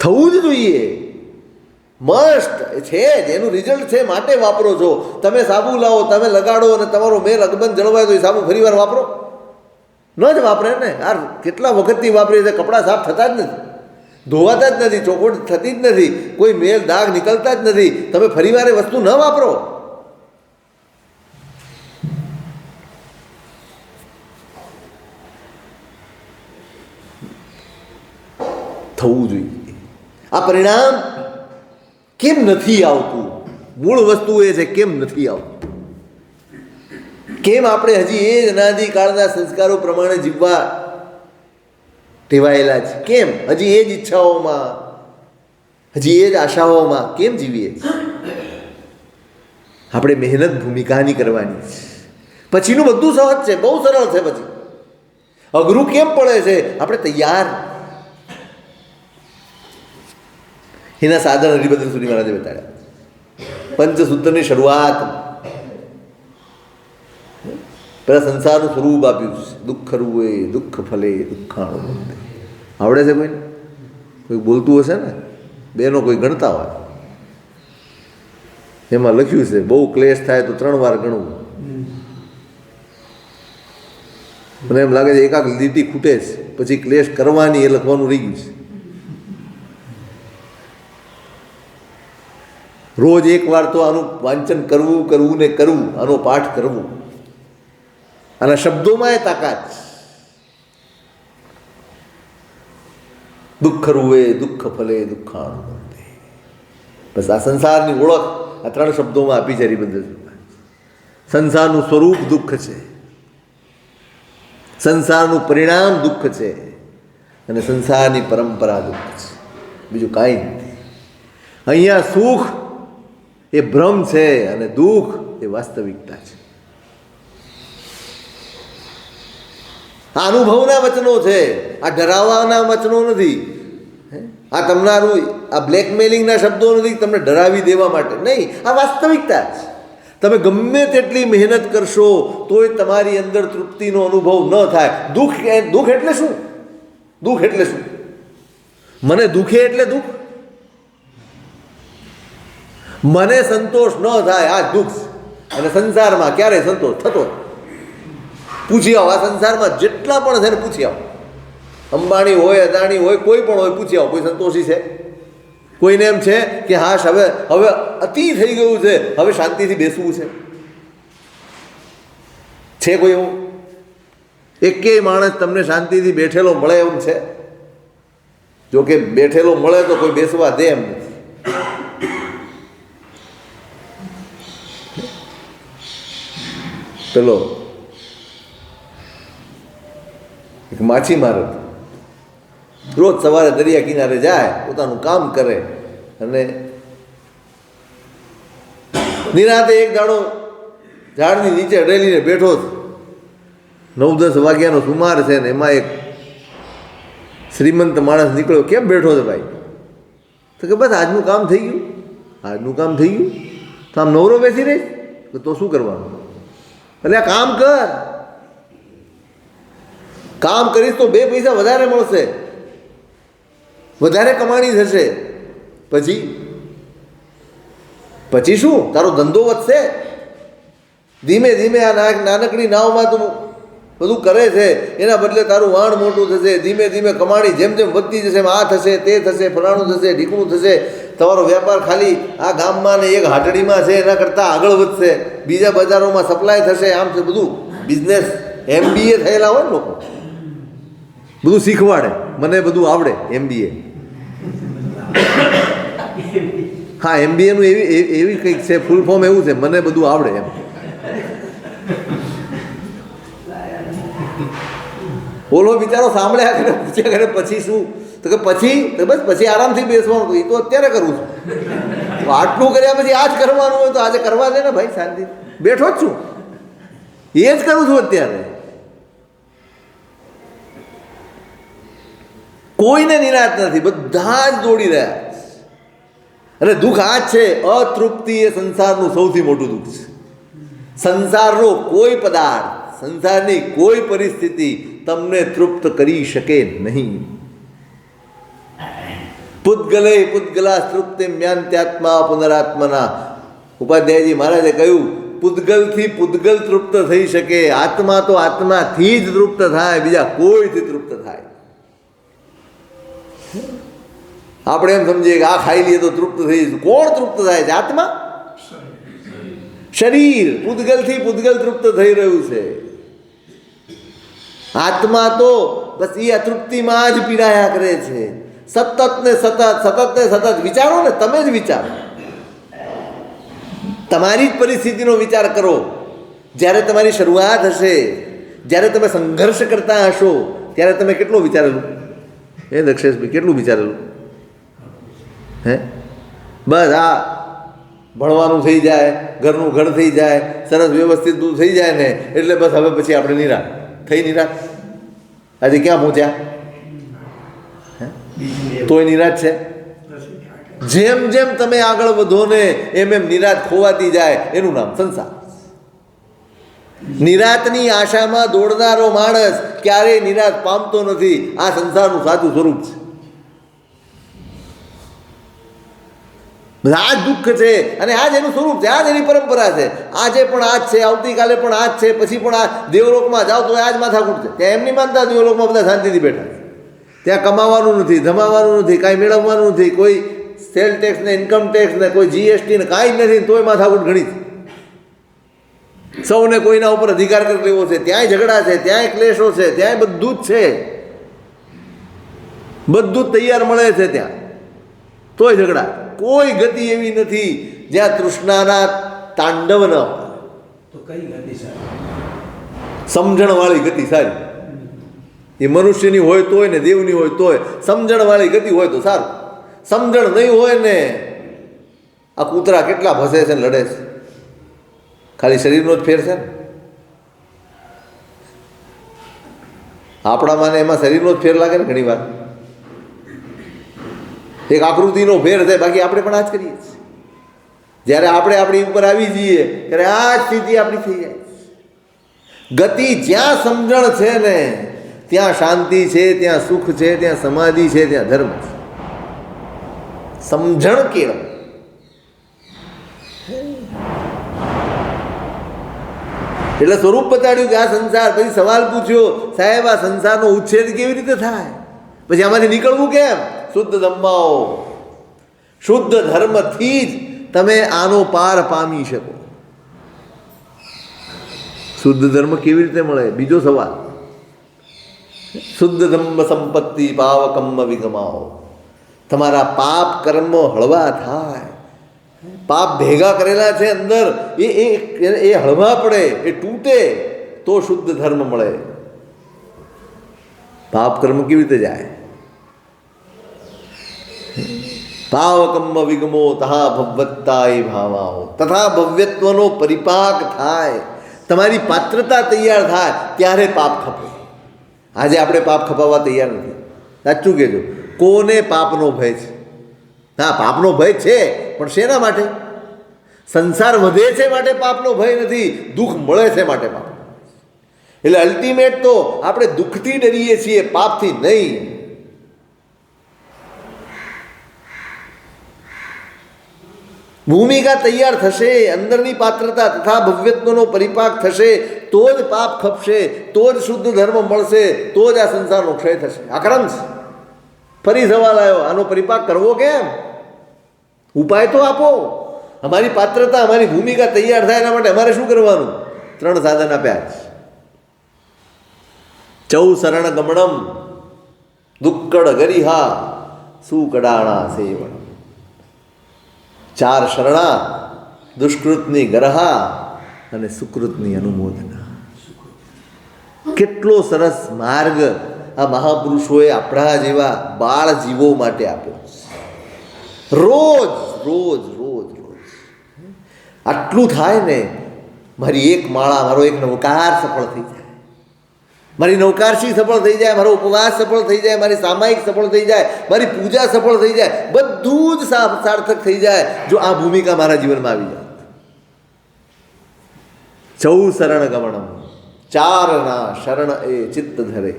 થવું જ જોઈએ. મસ્ત છે જ, એનું રિઝલ્ટ છે માટે વાપરો છો. તમે સાબુ લાવો, તમે લગાડો અને તમારો મેલ અકબંધ જળવાય તો એ સાબુ ફરી વાર વાપરો? ન જ વાપરે ને યાર. કેટલા વખતથી વાપરીએ છે, કપડાં સાફ થતા જ નથી, ધોવાતા જ નથી, ચોખ્ખોટ થતી જ નથી, કોઈ મેલ દાગ નીકળતા જ નથી. તમે ફરી વાર એ વસ્તુ ન વાપરો. થવું જોઈએ. આ પરિણામ કેમ નથી આવતું? મૂળ વસ્તુ એ છે કેમ નથી આવતું, કેમ આપણે હજી એ જ અનાદિકાળના સંસ્કારો પ્રમાણે જીવવા ટેવાયેલા છે, કેમ હજી એ જ ઈચ્છાઓમાં, હજી એ જ આશાઓમાં કેમ જીવીએ છીએ? આપણે મહેનત ભૂમિકાની કરવાની છે. પછીનું બધું સહજ છે, બહુ સરળ છે. પછી અઘરું કેમ પડે છે? આપણે તૈયાર. એના સાધન હરિભદ્ર સુરી મહારાજે બતાડ્યા. પંચસૂત્રની શરૂઆત પેલા સંસારનું સ્વરૂપ આપ્યું છે. દુઃખ રૂએ દુઃખ ફલે દુઃખાણું. આવડે છે કોઈને? કોઈ બોલતું હશે ને, બેનો કોઈ ગણતા હોય, એમાં લખ્યું છે બહુ ક્લેશ થાય તો 3 વાર ગણવું. મને એમ લાગે છે એકાક લીટી ખૂટે છે, પછી ક્લેશ કરવાની એ લખવાનું રહી ગયું છે. રોજ 1 વાર તો આનું વાંચન કરવું ને કરવું, આનો પાઠ કરવું. આના શબ્દોમાં એ તાકાત છે. દુઃખ રૂએ દુઃખ ફલે દુઃખાણું. બસ આ સંસારની ઓળખ આ 3 શબ્દોમાં આપી છે હરિભદ્ર. સંસારનું સ્વરૂપ દુઃખ છે, સંસારનું પરિણામ દુઃખ છે, અને સંસારની પરંપરા દુઃખ છે, બીજું કાંઈ નથી. અહીંયા સુખ એ ભ્રમ છે અને દુઃખ એ વાસ્તવિકતા છે. આ અનુભવના વચનો છે, આ ડરાવવાના વચનો નથી. આ તમારું આ બ્લેકમેલિંગના શબ્દો નથી તમને ડરાવી દેવા માટે, નહીં. આ વાસ્તવિકતા છે. તમે ગમે તેટલી મહેનત કરશો તોય તમારી અંદર તૃપ્તિનો અનુભવ ન થાય. દુઃખ એટલે શું? દુઃખ એટલે શું? મને દુઃખે એટલે દુઃખ, મને સંતોષ ન થાય આ દુઃખ. અને સંસારમાં ક્યારેય સંતોષ થતો? પૂછી આવો, આ સંસારમાં જેટલા પણ છે ને પૂછી આવો. અંબાણી હોય, અદાણી હોય, કોઈ પણ હોય, પૂછી આવો. કોઈ સંતોષી છે? કોઈને એમ છે કે હાશ હવે અતિ થઈ ગયું છે, હવે શાંતિથી બેસવું છે કોઈ એવું? એકેય માણસ તમને શાંતિથી બેઠેલો મળે એમ છે? જો કે બેઠેલો મળે તો કોઈ બેસવા દે એમ નથી. પેલો એક માછીમાર હતો. રોજ સવારે દરિયા કિનારે જાય, પોતાનું કામ કરે, અને નિરાંતે એક દાડો ઝાડની નીચે રેલીને બેઠો છે. 9-10 વાગ્યાનો સુમાર છે ને એમાં એક શ્રીમંત માણસ નીકળ્યો. કેમ બેઠો છે ભાઈ? તો કે બસ આજનું કામ થઈ ગયું. આજનું કામ થઈ ગયું તો આમ નવરો બેસી રહીશ તો શું કરવાનું? એટલે આ કામ કર. કામ કરીશ તો 2 પૈસા વધારે મળશે, વધારે કમાણી થશે. પછી શું? તારો ધંધો વધશે. ધીમે ધીમે આ નાનકડી નાવમાં તું બધું કરે છે, એના બદલે તારું વાણ મોટું થશે. ધીમે ધીમે કમાણી જેમ જેમ વધતી જશે, આ થશે, તે થશે, ફલાણું થશે, ઢીકણું થશે. તમારો વેપાર ખાલી આ ગામમાં ને એક હાટડીમાં છે એના કરતાં આગળ વધશે. બીજા બજારોમાં સપ્લાય થશે. આમ છે બધું બિઝનેસ. MBA થયેલા હોય ને લોકો, બધું શીખવાડે. મને બધું આવડે MBA. હા, MBA નું એવી કંઈક છે, ફૂલ ફોર્મ એવું છે, મને બધું આવડે એમ. ઓલો બિચારો સાંભળ્યા કરે, પૂછ્યા કરે પછી શું? તો કે પછી તો બસ પછી આરામથી બેસવાનું. એ તો અત્યારે કરું છું. આટલું કર્યા પછી આ જ કરવાનું હોય તો આજે કરવા દે ને ભાઈ, શાંતિ. બેઠો જ છું, એ જ કરું છું અત્યારે. કોઈને નિરાશ નથી, બધા જ દોડી રહ્યા. અને દુઃખ આ જ છે, અતૃપ્તિ એ સંસારનું સૌથી મોટું દુઃખ છે. સંસારનો કોઈ પદાર્થ, સંસારની કોઈ પરિસ્થિતિ તમને તૃપ્ત કરી શકે નહીં. પૂતગલે પૂતગલા તૃપ્તિમ્યાન્ત્યાત્મા પુનરાત્મના. ઉપાધ્યાયજી મહારાજે કહ્યું, પૂતગલથી પૂતગલ તૃપ્ત થઈ શકે, આત્મા તો આત્માથી જ તૃપ્ત થાય, બીજા કોઈથી તૃપ્ત થાય. આપણે એમ સમજીએ કે આ ખાઈ લઈએ તો તૃપ્ત થઈ જઈશું. કોણ તૃપ્ત થાય છે? આત્મા. શરીર પૂતગલથી પૂતગલ તૃપ્ત થઈ રહ્યું છે. આત્મા તો બસ એ અતૃપ્તિમાં જ પીડાયા કરે છે. સતત ને સતત વિચારો ને, તમે જ વિચારો. તમારી જ પરિસ્થિતિનો વિચાર કરો. જ્યારે તમારી શરૂઆત હશે, જ્યારે તમે સંઘર્ષ કરતા હશો, ત્યારે તમે કેટલું વિચારેલું? દક્ષેશભાઈ, કેટલું વિચારેલું? બસ આ ભણવાનું થઈ જાય, ઘરનું ઘર થઈ જાય, સરસ વ્યવસ્થિત થઈ જાય ને એટલે બસ હવે પછી આપણે નિરાશ થઈ. નિરાશ આજે ક્યાં પહોંચ્યા? તોય નિરાશ છે. જેમ જેમ તમે આગળ વધો ને એમ એમ નિરાશ ખોવાતી જાય. એનું નામ સંસાર. નિરાશની આશામાં દોડનારો માણસ ક્યારેય નિરાશ પામતો નથી. આ સંસારનું સાચું સ્વરૂપ છે. આ જ દુઃખ છે અને આ જ એનું સ્વરૂપ છે, આ જ એની પરંપરા છે. આજે પણ આ જ છે, આવતીકાલે પણ આ જ છે, પછી પણ આ દેવલોકમાં જાઓ તો આ જ માથાકૂટ છે. ત્યાં એમની માનતા દેવલોકમાં બધા શાંતિથી બેઠા છે. ત્યાં કમાવાનું નથી, ધમાવાનું નથી, કાંઈ મેળવવાનું નથી, કોઈ સેલ ટેક્સ ને ઇન્કમ ટેક્સ ને કોઈ જીએસટી ને કાંઈ જ નથી, તોય માથાકૂટ ઘણી છે. સૌને કોઈના ઉપર અધિકાર કરી લેવો છે. ત્યાંય ઝઘડા છે, ત્યાંય ક્લેશો છે, ત્યાંય બધું જ છે, બધું જ તૈયાર મળે છે ત્યાં, તોય ઝઘડા. કોઈ ગતિ એવી નથી જ્યાં તૃષ્ણાના તાંડવ ન હોય. તો કઈ ગતિ સારી? સમજણવાળી ગતિ સારી. એ મનુષ્યની હોય તોય ને દેવની હોય તોય સમજણવાળી ગતિ હોય તો સારું. સમજણ નહીં હોય ને આ કૂતરા કેટલા ભસે છે ને લડે છે. ખાલી શરીરનો જ ફેર છે ને. આપણામાં એમાં શરીરનો જ ફેર લાગે ને ઘણી વાર. એક આકૃતિનો ફેર છે, બાકી આપણે પણ આ જ કરીએ છીએ. જ્યારે આપણે આપણી ઉપર આવી જઈએ ત્યારે આ જ સ્થિતિ આપણી થઈ જાય. ગતિ જ્યાં સમજણ છે ને ત્યાં શાંતિ છે, ત્યાં સુખ છે, ત્યાં સમાધિ છે, ત્યાં ધર્મ છે. સમજણ કેળવ. એટલે સ્વરૂપ બતાડ્યું કે આ સંસાર. પછી સવાલ પૂછ્યો, સાહેબ આ સંસારનો ઉચ્છેદ કેવી રીતે થાય? પછી આમાંથી નીકળવું કેમ? શુદ્ધ ધમ્માઓ, શુદ્ધ ધર્મથી જ તમે આનો પાર પામી શકો. શુદ્ધ ધર્મ કેવી રીતે મળે? બીજો સવાલ. શુદ્ધ ધર્મ સંપત્તિ પાવકમ્મ વિગમાઓ. તમારા પાપ કર્મ હળવા થાય. પાપ ભેગા કરેલા છે અંદર, એ હળવા પડે, એ તૂટે તો શુદ્ધ ધર્મ મળે. પાપ કર્મ કેવી રીતે જાય? ભાવકમ્મ વિગમો તથા ભવત્તાય ભાવાઓ. તથા ભવ્યત્વનો પરિપાક થાય, તમારી પાત્રતા તૈયાર થાય ત્યારે પાપ ખપે. આજે આપણે પાપ ખપાવવા તૈયાર નથી. સાચું કહેજો, કોને પાપનો ભય છે? હા, પાપનો ભય છે, પણ શેના માટે? સંસાર વધે છે માટે પાપનો ભય નથી, દુઃખ મળે છે માટે પાપ. એટલે અલ્ટિમેટ તો આપણે દુઃખથી ડરીએ છીએ, પાપથી નહીં. ભૂમિકા તૈયાર થશે, અંદરની પાત્રતા તથા ભવ્યત્વનો પરિપાક થશે તો જ પાપ ખપશે, તો જ શુદ્ધ ધર્મ મળશે, તો જ આ સંસારનો ક્ષય થશે. આ ક્રમ છે. ફરી સવાલ આવ્યો, આનો પરિપાક કરવો કેમ? ઉપાય તો આપો. અમારી પાત્રતા, અમારી ભૂમિકા તૈયાર થાય એના માટે અમારે શું કરવાનું? 3 સાધન આપ્યા છે. ચૌ શરણ ગમણમ દુક્કડ ગરિહા સુકડાણા સેવણ. 4 શરણા, દુષ્કૃતની ગરહા અને સુકૃતની અનુમોદના. કેટલો સરસ માર્ગ આ મહાપુરુષોએ આપણા જેવા બાળ જીવો માટે આપ્યો. રોજ રોજ રોજ રોજ આટલું થાય ને, મારી એક માળા, મારો એક નવકાર સફળ થઈ જાય, મારી નૌકારશી સફળ થઈ જાય, મારો ઉપવાસ સફળ થઈ જાય, મારી સામાયિક સફળ થઈ જાય, મારી પૂજા સફળ થઈ જાય, બધું જ સાર્થક થઈ જાય જો આ ભૂમિકા મારા જીવનમાં આવી જાય. ચૌ શરણ ગમણમ, 4ના શરણ એ ચિત્ત ધરે.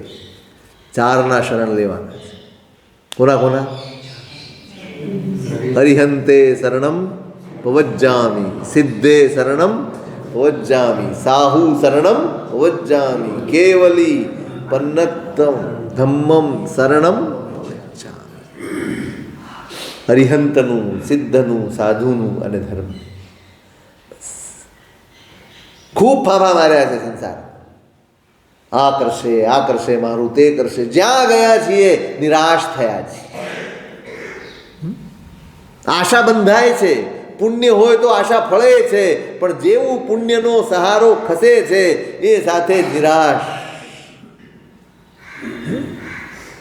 4ના શરણ લેવાના છે. કોના કોના? હરિહંતે શરણમ પવજ્જામિ, સિદ્ધે શરણમ પવજ્જામિ, સાહુ શરણમ પવજ્જામિ, કેવલી પન્નત્તમ ધમ્મમ શરણમ પવજ્જામિ. હરિહંતનું, સિદ્ધનું, સાધુનું અને ધર્મ. ખૂબ ફાફા માર્યા છે સંસાર. આ કરશે મારું, તે કરશે. જ્યાં ગયા છીએ નિરાશ થયા છીએ. આશા બંધાય છે, પુણ્ય હોય તો આશા ફળે છે, પણ જેવું પુણ્યનો સહારો ખસે છે એ સાથે નિરાશ.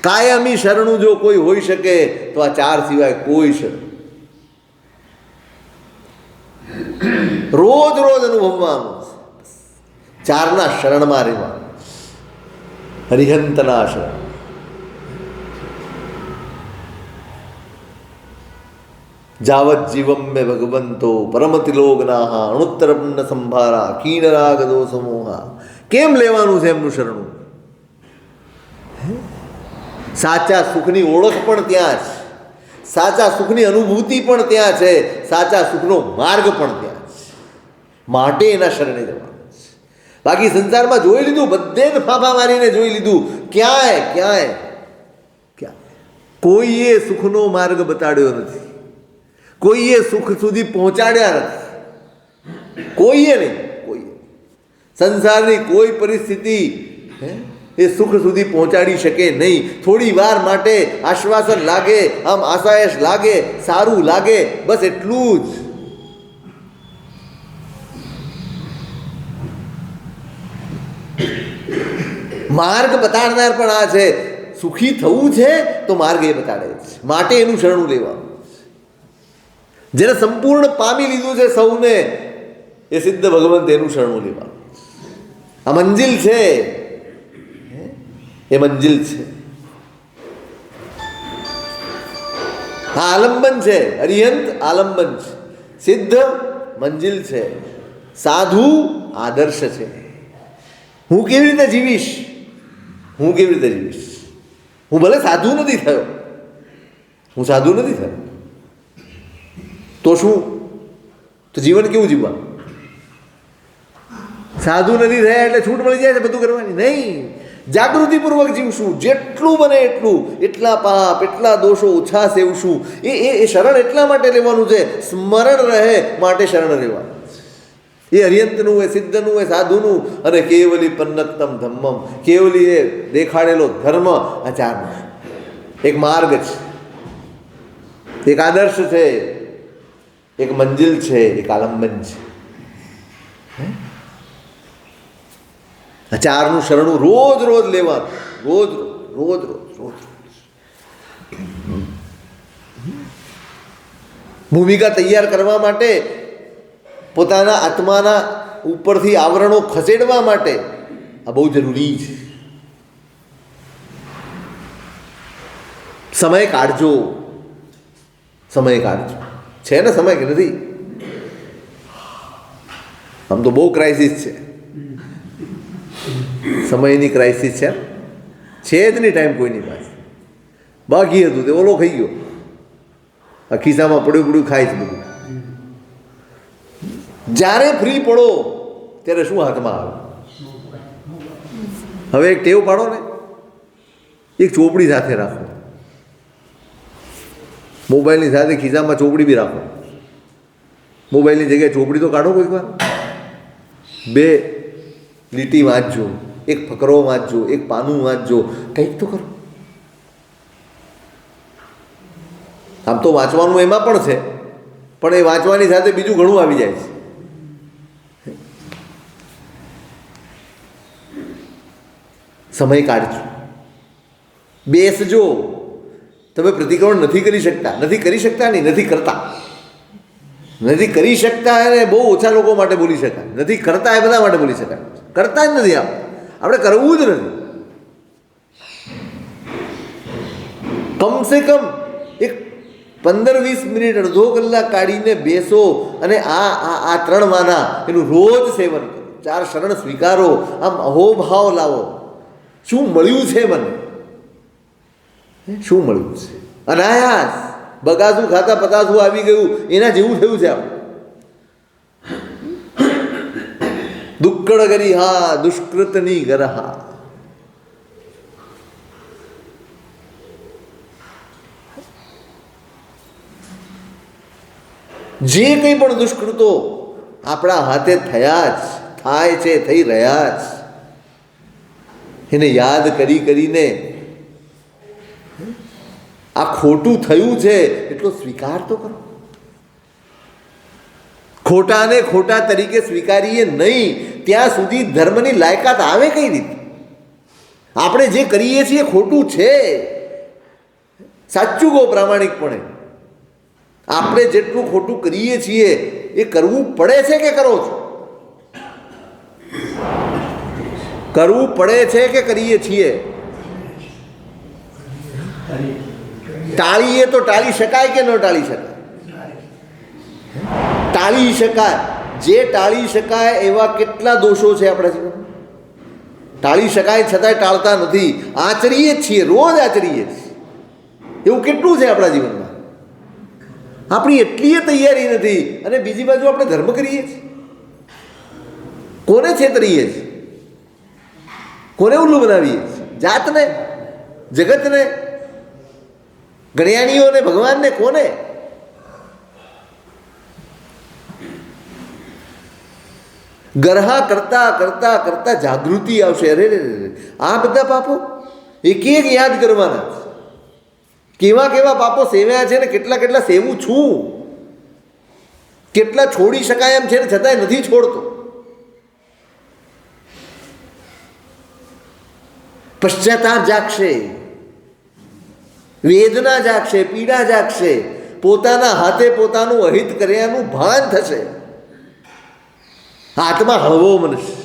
કાયમી શરણું જો કોઈ હોઈ શકે તો આ ચાર સિવાય કોઈ શરણ. રોજ રોજ અનુભવવાનું, ચારના શરણમાં રહેવાનું, હરિહંતના શરણ. જાવત જીવમ મે ભગવંતો પરમતિલોકનાહ અણુત્તરમ ન સંભારા કીનરાગ દોષમોહા. કેમ લેવાનું છે એમનું શરણું? સાચા સુખની ઓળખ પણ ત્યાં છે, સાચા સુખની અનુભૂતિ પણ ત્યાં છે, સાચા સુખનો માર્ગ પણ ત્યાં છે. માટે એના શરણે જવાનું છે. બાકી સંસારમાં જોઈ લીધું, બધે જ ફાંફા મારીને જોઈ લીધું, ક્યાંય કોઈએ સુખનો માર્ગ બતાડ્યો નથી, કોઈએ સુખ સુધી પહોંચાડ્યા નથી, કોઈએ નહીં. સંસારની કોઈ પરિસ્થિતિ એ સુખ સુધી પહોંચાડી શકે નહીં. થોડી વાર માટે આશ્વાસન લાગે, આમ આશાયશ લાગે, સારું લાગે, બસ એટલું જ. માર્ગ બતાડનાર પણ આ છે. સુખી થવું છે તો માર્ગ એ બતાડે છે, માટે એનું શરણું લેવાનું. જેને સંપૂર્ણ પામી લીધું છે સૌને, એ સિદ્ધ ભગવંત એનું શરણું લેવાનું. આ મંજિલ છે, એ મંજિલ છે. આ આલંબન છે, અરિહંત આલંબન છે. સિદ્ધ મંજિલ છે, સાધુ આદર્શ છે. હું કેવી રીતે જીવીશ, હું કેવી રીતે જીવીશ? હું ભલે સાધુ નથી થયો, હું સાધુ નથી થયો તો શું? તો જીવન કેવું જીવવાનું? સાધુ નથી થયા એટલે છૂટ મળી જાય છે બધું કરવાની? નહીં. જાગૃતિપૂર્વક જીવશું, જેટલું બને એટલું, એટલા પાપ, એટલા દોષો ઓછા સેવશું. એ શરણ એટલા માટે લેવાનું છે, સ્મરણ રહે માટે શરણ લેવાનું. એ અરિયંતનું, એ સિદ્ધનું, એ સાધુનું, અને કેવલી પન્નતમ ધમ્મમ, કેવલી એ દેખાડેલો ધર્મ. આ ચારનો એક માર્ગ છે, એક આદર્શ છે, એક મંજિલ છે, એક આલંબન છે. આ ચારનું શરણું રોજ રોજ લેવાનું, રોજ રોજ. ભૂમિકા તૈયાર કરવા માટે, પોતાના આત્માના ઉપરથી આવરણો ખસેડવા માટે આ બહુ જરૂરી છે. સમય કાઢજો, સમય કાઢજો. છે ને સમય કે નથી? આમ તો બહુ ક્રાઇસિસ છે, સમયની ક્રાઇસિસ છે જ નહીં ટાઈમ કોઈની પાસે. બાકી હતું તે ઓલો ખાઈ ગયો, આ ખિસ્સામાં પડ્યું ખાય છે બધું. જ્યારે ફ્રી પડો ત્યારે શું હાથમાં આવે? હવે એક ટેવ પાડો ને, એક ચોપડી સાથે રાખો, મોબાઈલની સાથે ખિસ્સામાં ચોપડી બી રાખો. મોબાઈલની જગ્યાએ ચોપડી તો કાઢો કોઈક વાર. 2 લીટી વાંચજો, એક ફકરો વાંચજો, એક પાનું વાંચજો, કંઈક તો કરો. આમ તો વાંચવાનું એમાં પણ છે, પણ એ વાંચવાની સાથે બીજું ઘણું આવી જાય છે. સમય કાઢજો, બેસજો. તમે પ્રતિક્રમણ નથી કરી શકતા નહીં, નથી કરી શકતા એને બહુ ઓછા લોકો માટે બોલી શકાય, નથી કરતા એ બધા માટે બોલી શકાય. કરતા જ નથી આપણે કરવું જ નથી. કમસે કમ એક 15-20 મિનિટ, અડધો કલાક કાઢીને બેસો અને આ 3 માના એનું રોજ સેવન કરો. 4 શરણ સ્વીકારો, આમ અહોભાવ લાવો. શું મળ્યું છે મને? શું મળ્યું છે? અનાયાસ બગાસું ખાતા પતાસું આવી ગયું, એના જેવું થયું છે આપણે. દુક્કડ કરી હા દુષ્કૃતની ગરહા. જે કંઈ પણ દુષ્કૃતો આપણા હાથે થયા જ, થાય છે, થઈ રહ્યા જ, એને યાદ કરીને આ ખોટું થયું છે એટલો સ્વીકાર તો કરો. ખોટાને ખોટા તરીકે સ્વીકારીએ નહીં ત્યાં સુધી ધર્મની લાયકાત આવે કઈ રીતે? આપણે જે કરીએ છીએ ખોટું છે, સાચું કહો પ્રામાણિકપણે. આપણે જેટલું ખોટું કરીએ છીએ એ કરવું પડે છે કે કરો છો? કરવું પડે છે કે કરીએ છીએ? ટાળીએ તો ટાળી શકાય કે ન ટાળી શકાય? ટાળી શકાય. જે ટાળી શકાય એવા કેટલા દોષો છે આપણા જીવનમાં? ટાળી શકાય છતાંય ટાળતા નથી, આચરીએ જ છીએ, રોજ આચરીએ છીએ. એવું કેટલું છે આપણા જીવનમાં? આપણી એટલી તૈયારી નથી અને બીજી બાજુ આપણે ધર્મ કરીએ છીએ. કોને છેતરીએ છીએ? કોને ઉલ્લુ બનાવીએ છીએ? જાતને, જગતને, ગણ્યાણીઓને, ભગવાનને, કોને? ગરહા કરતા કરતા કરતા જાગૃતિ આવશે. અરે રે, આ બધા પાપો એક એક યાદ કરવાના. કેવા કેવા પાપો સેવ્યા છે ને કેટલા કેટલા સેવું છું, કેટલા છોડી શકાય એમ છે ને છતાંય નથી છોડતો. પશ્ચાતાપ જાગશે, વેદના જાગશે, પીડા જાગશે, પોતાના હાથે પોતાનું અહિત કર્યાનું ભાન થશે, આત્મા હળવો બનશે.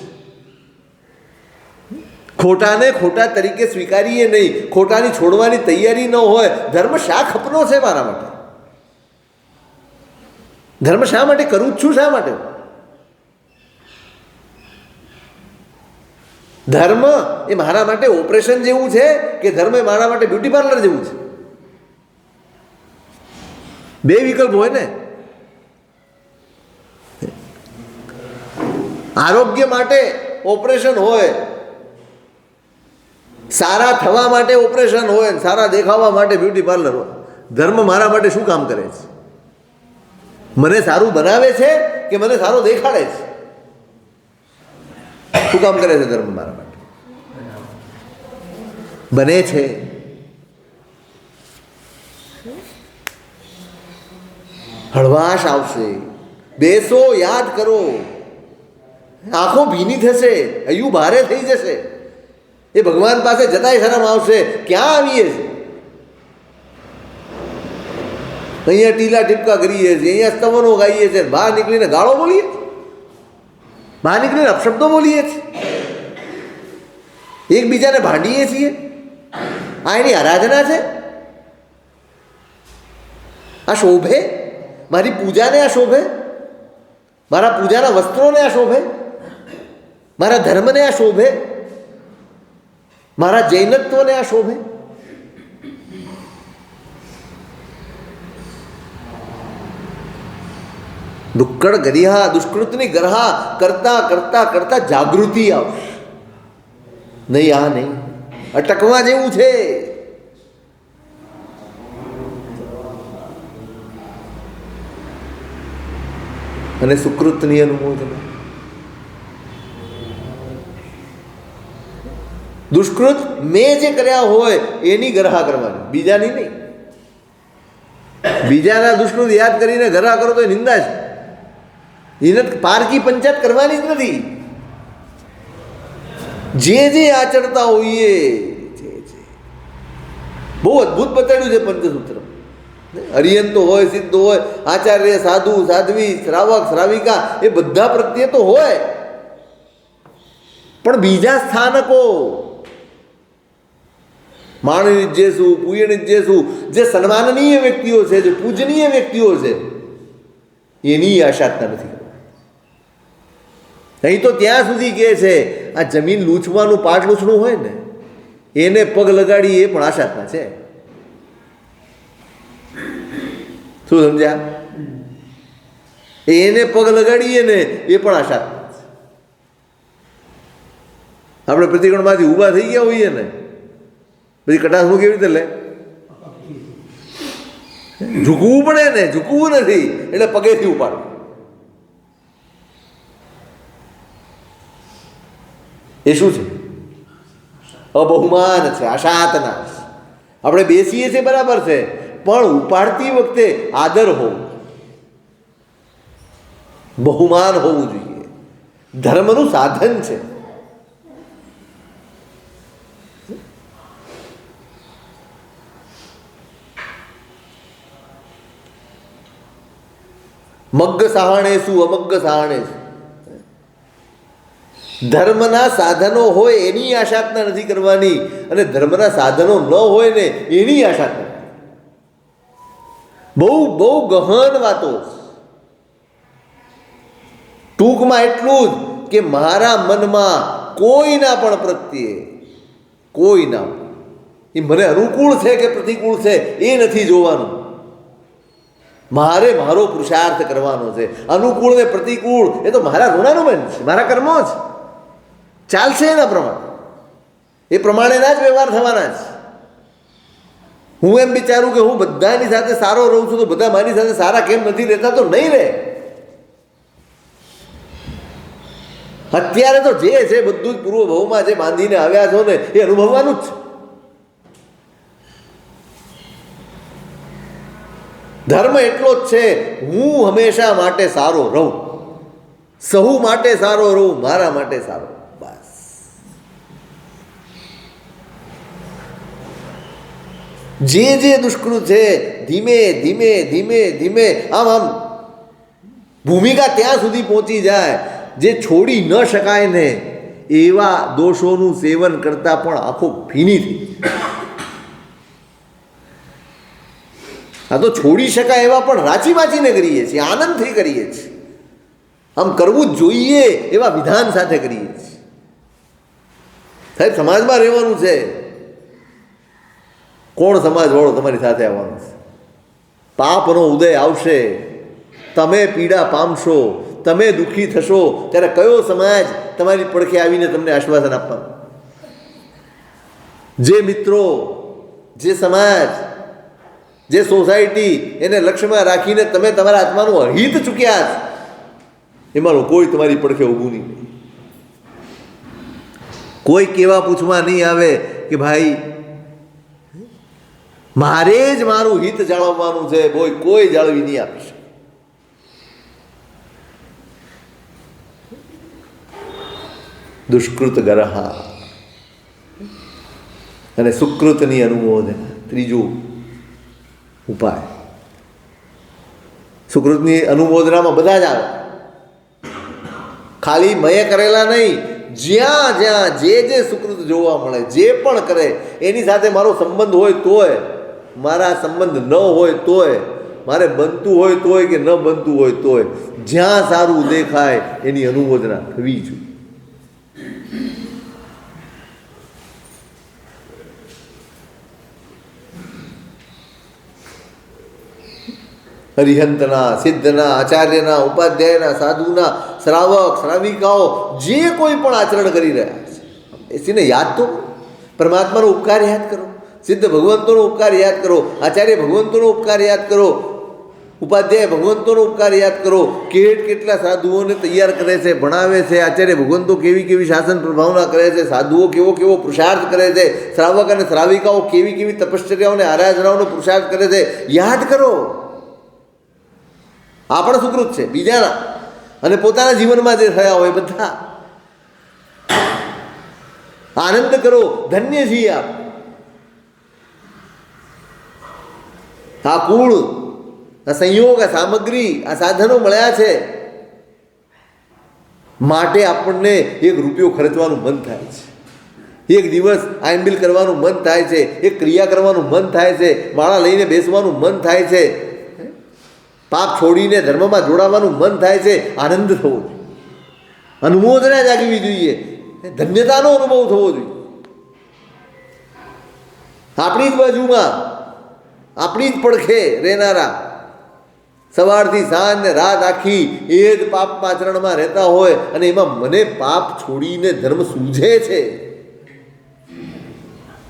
ખોટાને ખોટા તરીકે સ્વીકારીએ નહીં, ખોટાની છોડવાની તૈયારી ન હોય. ધર્મ શા ખપનો છે મારા માટે? ધર્મ શા માટે કરું જ છું? શા માટે? ધર્મ એ મારા માટે ઓપરેશન જેવું છે કે ધર્મ એ મારા માટે બ્યુટી પાર્લર જેવું છે? બે વિકલ્પ હોય ને. આરોગ્ય માટે ઓપરેશન હોય, સારા થવા માટે ઓપરેશન હોય, સારા દેખાવા માટે બ્યુટી પાર્લર હોય. ધર્મ મારા માટે શું કામ કરે છે? મને સારું બનાવે છે કે મને સારો દેખાડે છે? શું કામ કરે છે ધર્મ મારા માટે? બને છે. હળવાશ આવશે. બેસો, યાદ કરો. આંખો ભીની થશે, હૈયું ભારે થઈ જશે. એ ભગવાન પાસે જતાય શરમ આવશે. ક્યાં આવીએ છીએ? અહીંયા ટીલા ટીપકા કરીએ છીએ, અહીંયા સ્તવનો ગાઈએ છીએ, બહાર નીકળીને ગાળો બોલીએ છીએ, બહાર નીકળીને અપશબ્દો બોલીએ છીએ, એકબીજાને ભાંડીએ છીએ. આ એની આરાધના છે? આ શોભે? મારી પૂજાને આ શોભે? મારા પૂજાના વસ્ત્રોને આ શોભે? મારા ધર્મને આ શોભે? મારા જૈનત્વને આ શોભે? દુક્કડ ગરિહા, દુષ્કૃતની ગરહા કરતા કરતા કરતા જાગૃતિ આવશે. નહીં, આ નહીં, અટકવા જેવું છે. અને સુકૃતની અનુમોદના. દુષ્કૃત મેં જે કર્યા હોય એની ગરહા કરવાની, બીજાની નહીં. બીજાના દુષ્કૃત યાદ કરીને ગરહા કરો તો એ નિંદા છે. એને પારકી પંચાયત કરવાની જ નથી. જે જે આચરતા હોઈએ, બહુ અદભુત બતાડ્યું છે પંચસૂત્ર. હરિયંતો હોય, સિદ્ધ હોય, આચાર્ય, સાધુ, સાધ્વી, શ્રાવક, શ્રાવિકા, એ બધા પ્રત્યે તો હોય, પણ બીજા સ્થાનકો, માણનિજ્જેસુ, પૂયનિજ્જેસુ, જે સન્માનનીય વ્યક્તિઓ છે, જે પૂજનીય વ્યક્તિઓ છે, એની આશાતના નથી. અહીં તો ત્યાં સુધી કહે છે આ જમીન લૂંચવાનું, પાટ લૂંચણું હોય ને એને પગ લગાડી, એ પણ આશાતના છે. શું સમજ્યા? એને પગ લગાડીએ ને એ પણ આશાતના છે. આપણે પ્રતિક્રમણમાંથી ઊભા થઈ ગયા હોઈએ ને પછી કટાસનું કેવી રીતે લે? ઝૂકવું પડે ને, ઝૂકવું નથી એટલે પગેથી ઉપાડવું. એ શું છે? અબહુમાન છે, આશાતના. આપણે બેસીએ છીએ બરાબર છે, પણ ઉપાડતી વખતે આદર હોવો. બહુમાન હોવું જોઈએ, ધર્મનું સાધન છે. મગ્ગ સહાણેસુ અમગ્ગ સહાણેસુ. ધર્મના સાધનો હોય એની આશાજ્ઞા નથી કરવાની, અને ધર્મના સાધનો ન હોય ને એની આશાજ્ઞા. બહુ બહુ ગહન વાતો. ટૂંકમાં એટલું જ કે મારા મનમાં કોઈના પણ પ્રત્યે કોઈના એ મને અનુકૂળ છે કે પ્રતિકૂળ છે એ નથી જોવાનું. મારે મારો પુરુષાર્થ કરવાનો છે. અનુકૂળ ને પ્રતિકૂળ એ તો મારા ઋણાનુબંધ છે, મારા કર્મો છે. ચાલશે એના પ્રમાણે, એ પ્રમાણેના જ વ્યવહાર થવાના છે. હું એમ વિચારું કે હું બધાની સાથે સારો રહું છું તો બધા મારી સાથે સારા કેમ નથી રહેતા, તો નહીં રહે. અત્યારે તો જે છે બધું જ પૂર્વ ભાવમાં જે બાંધીને આવ્યા છો ને એ અનુભવવાનું જ છે. ધર્મ એટલો જ છે, હું હંમેશા માટે સારો રહું, સહુ માટે સારો રહું, મારા માટે સારો. બસ. જે જે દુષ્કૃત છે ધીમે ધીમે ધીમે ધીમે આમ આમ ભૂમિકા ત્યાં સુધી પહોંચી જાય જે છોડી ન શકાય ને એવા દોષોનું સેવન કરતાં પણ આંખો ભીની થઈ. આ તો છોડી શકાય એવા પણ રાચી વાંચીને કરીએ છીએ, આનંદથી કરીએ છીએ, આમ કરવું જ જોઈએ એવા વિધાન સાથે કરીએ છીએ. સાહેબ સમાજમાં રહેવાનું છે, કોણ સમાજવાળો તમારી સાથે આવવાનો છે? પાપનો ઉદય આવશે, તમે પીડા પામશો, તમે દુઃખી થશો, ત્યારે કયો સમાજ તમારી પડખે આવીને તમને આશ્વાસન આપવાનું? જે મિત્રો, જે સમાજ, જે સોસાયટી એને લક્ષ્યમાં રાખીને તમે તમારા આત્માનું અહિત ચૂક્યા છો, એમાં કોઈ તમારી પડખે ઊભું નહીં. કોઈ કેવા પૂછવા નહીં આવે કે ભાઈ મારે જ મારું હિત જાળવવાનું છે, કોઈ જાળવી નહીં આપશે. દુષ્કૃત ગરહા અને સુકૃતની અનુમોદના. ત્રીજું ઉપાય. સુકૃતની અનુમોદનામાં બધા જ આવે, ખાલી મેં કરેલા નહીં. જ્યાં જ્યાં જે સુકૃત જોવા મળે, જે પણ કરે એની સાથે મારો સંબંધ હોય તોય, મારા સંબંધ ન હોય તોય, મારે બનતું હોય તોય કે ન બનતું હોય તોય, જ્યાં સારું દેખાય એની અનુમોદના થવી જોઈએ. હરિહંતના, સિદ્ધના, આચાર્યના, ઉપાધ્યાયના, સાધુના, શ્રાવક, શ્રાવિકાઓ જે કોઈ પણ આચરણ કરી રહ્યા છે એસીને યાદ તો કરો. પરમાત્માનો ઉપકાર યાદ કરો, સિદ્ધ ભગવંતોનો ઉપકાર યાદ કરો, આચાર્ય ભગવંતોનો ઉપકાર યાદ કરો, ઉપાધ્યાય ભગવંતોનો ઉપકાર યાદ કરો. કેટલા સાધુઓને તૈયાર કરે છે, ભણાવે છે. આચાર્ય ભગવંતો કેવી શાસન પ્રભાવના કરે છે, સાધુઓ કેવો પુરુષાર્થ કરે છે, શ્રાવક અને શ્રાવિકાઓ કેવી તપશ્ચર્યાઓને આરાધનાઓનો પુરુષાર્થ કરે છે. યાદ કરો. આ પણ સુકૃત છે બીજાના અને પોતાના જીવનમાં જે થયા હોય બધા. આનંદ કરો, ધન્ય છીએ આપ. આ કુળ, આ સંયોગ, આ સામગ્રી, આ સાધનો મળ્યા છે માટે આપણને એક રૂપિયો ખર્ચવાનું મન થાય છે, એક દિવસ આઈનબિલ કરવાનું મન થાય છે, એક ક્રિયા કરવાનું મન થાય છે, માળા લઈને બેસવાનું મન થાય છે, પાપ છોડીને ધર્મમાં જોડાવાનું મન થાય છે. આનંદ થવો જોઈએ, અનુમોદના જાગવી જોઈએ, ધન્યતાનો અનુભવ થવો જોઈએ. આપણી જ બાજુમાં, આપણી જ પડખે રહેનારા સવારથી સાંજ ને રાત આખી એ જ પાપાચરણમાં રહેતા હોય અને એમાં મને પાપ છોડીને ધર્મ સૂઝે છે,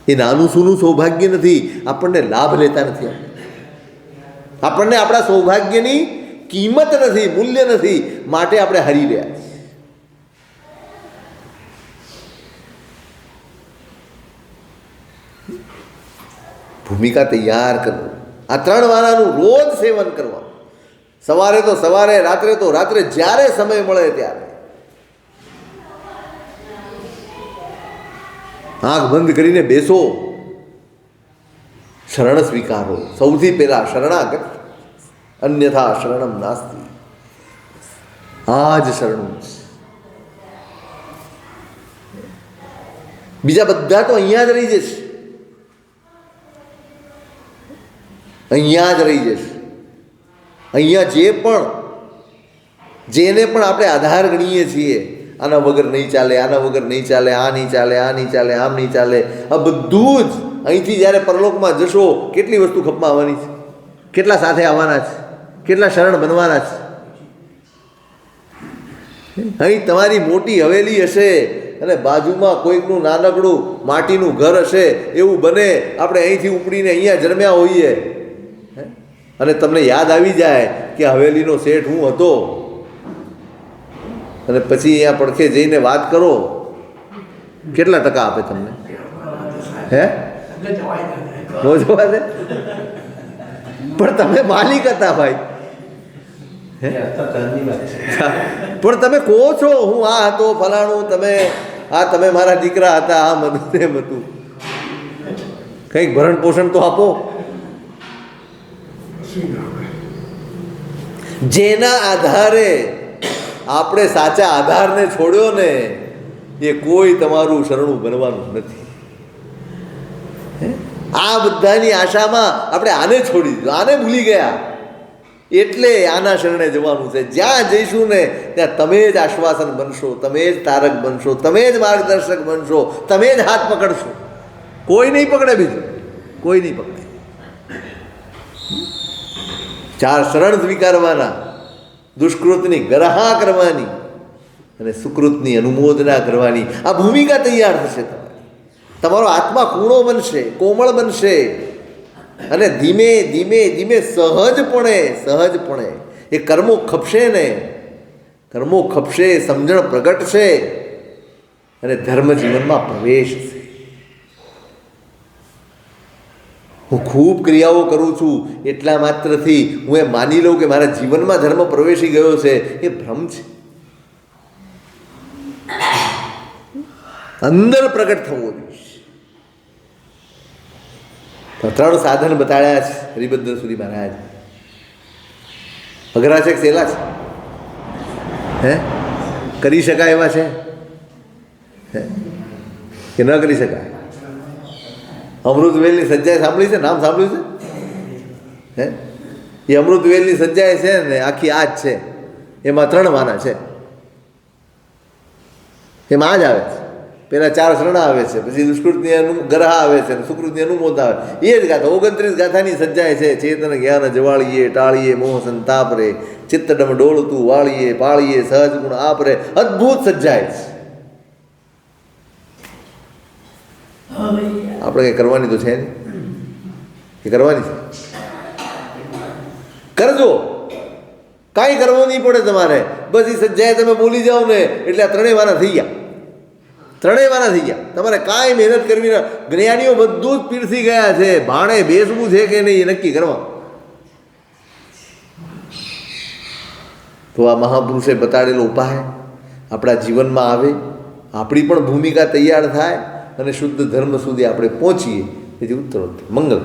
એ નાનું સૂનું સૌભાગ્ય નથી. આપણને લાભ લેતા નથી, આપણને આપણા સૌભાગ્યની કિંમત નથી, મૂલ્ય નથી, માટે આપણે હારી રહ્યા છીએ. ભૂમિકા તૈયાર કરો. આ 3 વાનાનું રોજ સેવન કરવા. સવારે તો સવારે, રાત્રે તો રાત્રે, જ્યારે સમય મળે ત્યારે આંખ બંધ કરીને બેસો, શરણ સ્વીકારો. સૌથી પહેલા શરણાગત, અન્યથા શરણમ નાસ્તિ. આ જ શરણું છે. બીજા બધા તો અહીંયા જ રહી જશે, અહીંયા જ રહી જશે. અહીંયા જેને પણ આપણે આધાર ગણીએ છીએ, આના વગર નહીં ચાલે, આના વગર નહીં ચાલે, આ નહીં ચાલે, આ નહીં ચાલે, આમ નહીં ચાલે, આ બધું જ અહીંથી જ્યારે પરલોકમાં જશો, કેટલી વસ્તુ ખપમાં આવવાની છે, કેટલા સાથે આવવાના છે, કેટલા શરણ બનવાના છે. અહીં તમારી મોટી હવેલી હશે અને બાજુમાં કોઈકનું નાનકડું માટીનું ઘર હશે, એવું બને આપણે અહીંથી ઉપડીને અહીંયા જન્મ્યા હોઈએ અને તમને યાદ આવી જાય કે હવેલીનો શેઠ હું હતો, અને પછી અહીંયા પડખે જઈને વાત કરો, કેટલા ટકા આપે તમને? હે નો જવા દે? પણ તમે માલિક હતા ભાઈ, પણ તમે કહો છો હું આ હતો ફલાણું, તમે મારા દીકરા હતા, આમ હતું તેમ હતું. કંઈક ભરણ પોષણ તો આપો. જેના આધારે આપણે સાચા આધારને છોડ્યો ને, એ કોઈ તમારું શરણું બનવાનું નથી. આ બધાની આશામાં આપણે આને છોડી દીધું, આને ભૂલી ગયા, એટલે આના શરણે જવાનું છે. જ્યાં જઈશું ને ત્યાં તમે જ આશ્વાસન બનશો, તમે જ તારક બનશો, તમે જ માર્ગદર્શક બનશો, તમે જ હાથ પકડશો. કોઈ નહીં પકડે, બીજું કોઈ નહીં પકડે. 4 શરણ સ્વીકારવાના, દુષ્કૃતની ગરહા કરવાની અને સુકૃતની અનુમોદના કરવાની. આ ભૂમિકા તૈયાર થશે તમારી. તમારો આત્મા કૂણો બનશે, કોમળ બનશે અને ધીમે ધીમે ધીમે સહજપણે એ કર્મો ખપશે ને, કર્મો ખપશે, સમજણ પ્રગટશે અને ધર્મ જીવનમાં પ્રવેશશે. હું ખૂબ ક્રિયાઓ કરું છું એટલા માત્રથી હું એ માની લઉં કે મારા જીવનમાં ધર્મ પ્રવેશી ગયો છે, એ ભ્રમ છે. અંદર પ્રગટ થવો જોઈએ. 3 સાધન બતાડ્યા છે હરિભદ્ર સુરી મહારાજ. અઘરા છે કે સહેલા છે? હે કરી શકાય એવા છે કે ન કરી શકાય? અમૃતવેલની સજ્જાએ સાંભળી છે? નામ સાંભળ્યું છે? હે એ અમૃતવેલની સજ્જાએ છે ને, આખી આ જ છે. એમાં 3 વાના છે, એમાં આ જ આવે છે. પહેલાં 4 શરણા આવે છે, પછી દુષ્કૃતની ગરહા આવે છે, સુકૃતની અનુમોદ આવે. એ જ ગાથા 29 ગાથાની સજ્જાએ છે. ચેતન જ્ઞાન જવાળીએ, ટાળીએ મોહ સંતાપ રે, ચિત્તડમ ડોળતું વાળીએ, પાળીએ સહજ ગુણ આપ રે. અદ્ભુત સજ્જાએ છે. આપણે કંઈ કરવાની તો છે નહીં, એ કરવાની છે. કરજો, કાંઈ કરવું નહીં પડે તમારે. બસ એ સજ્જાએ તમે બોલી જાઓ ને એટલે આ 3 વાના થઈ ગયા. 3 વાના થઈ ગયા. તમારે કાંઈ મહેનત કરવી ના. જ્ઞાનીઓ બધું જ પીરસી ગયા છે. ભાણે બેસવું છે કે નહીં એ નક્કી કરવા. તો આ મહાપુરુષે બતાડેલો ઉપાય આપણા જીવનમાં આવે, આપણી પણ ભૂમિકા તૈયાર થાય અને શુદ્ધ ધર્મ સુધી આપણે પહોંચીએ. એથી ઉત્તરોત્તર મંગલ.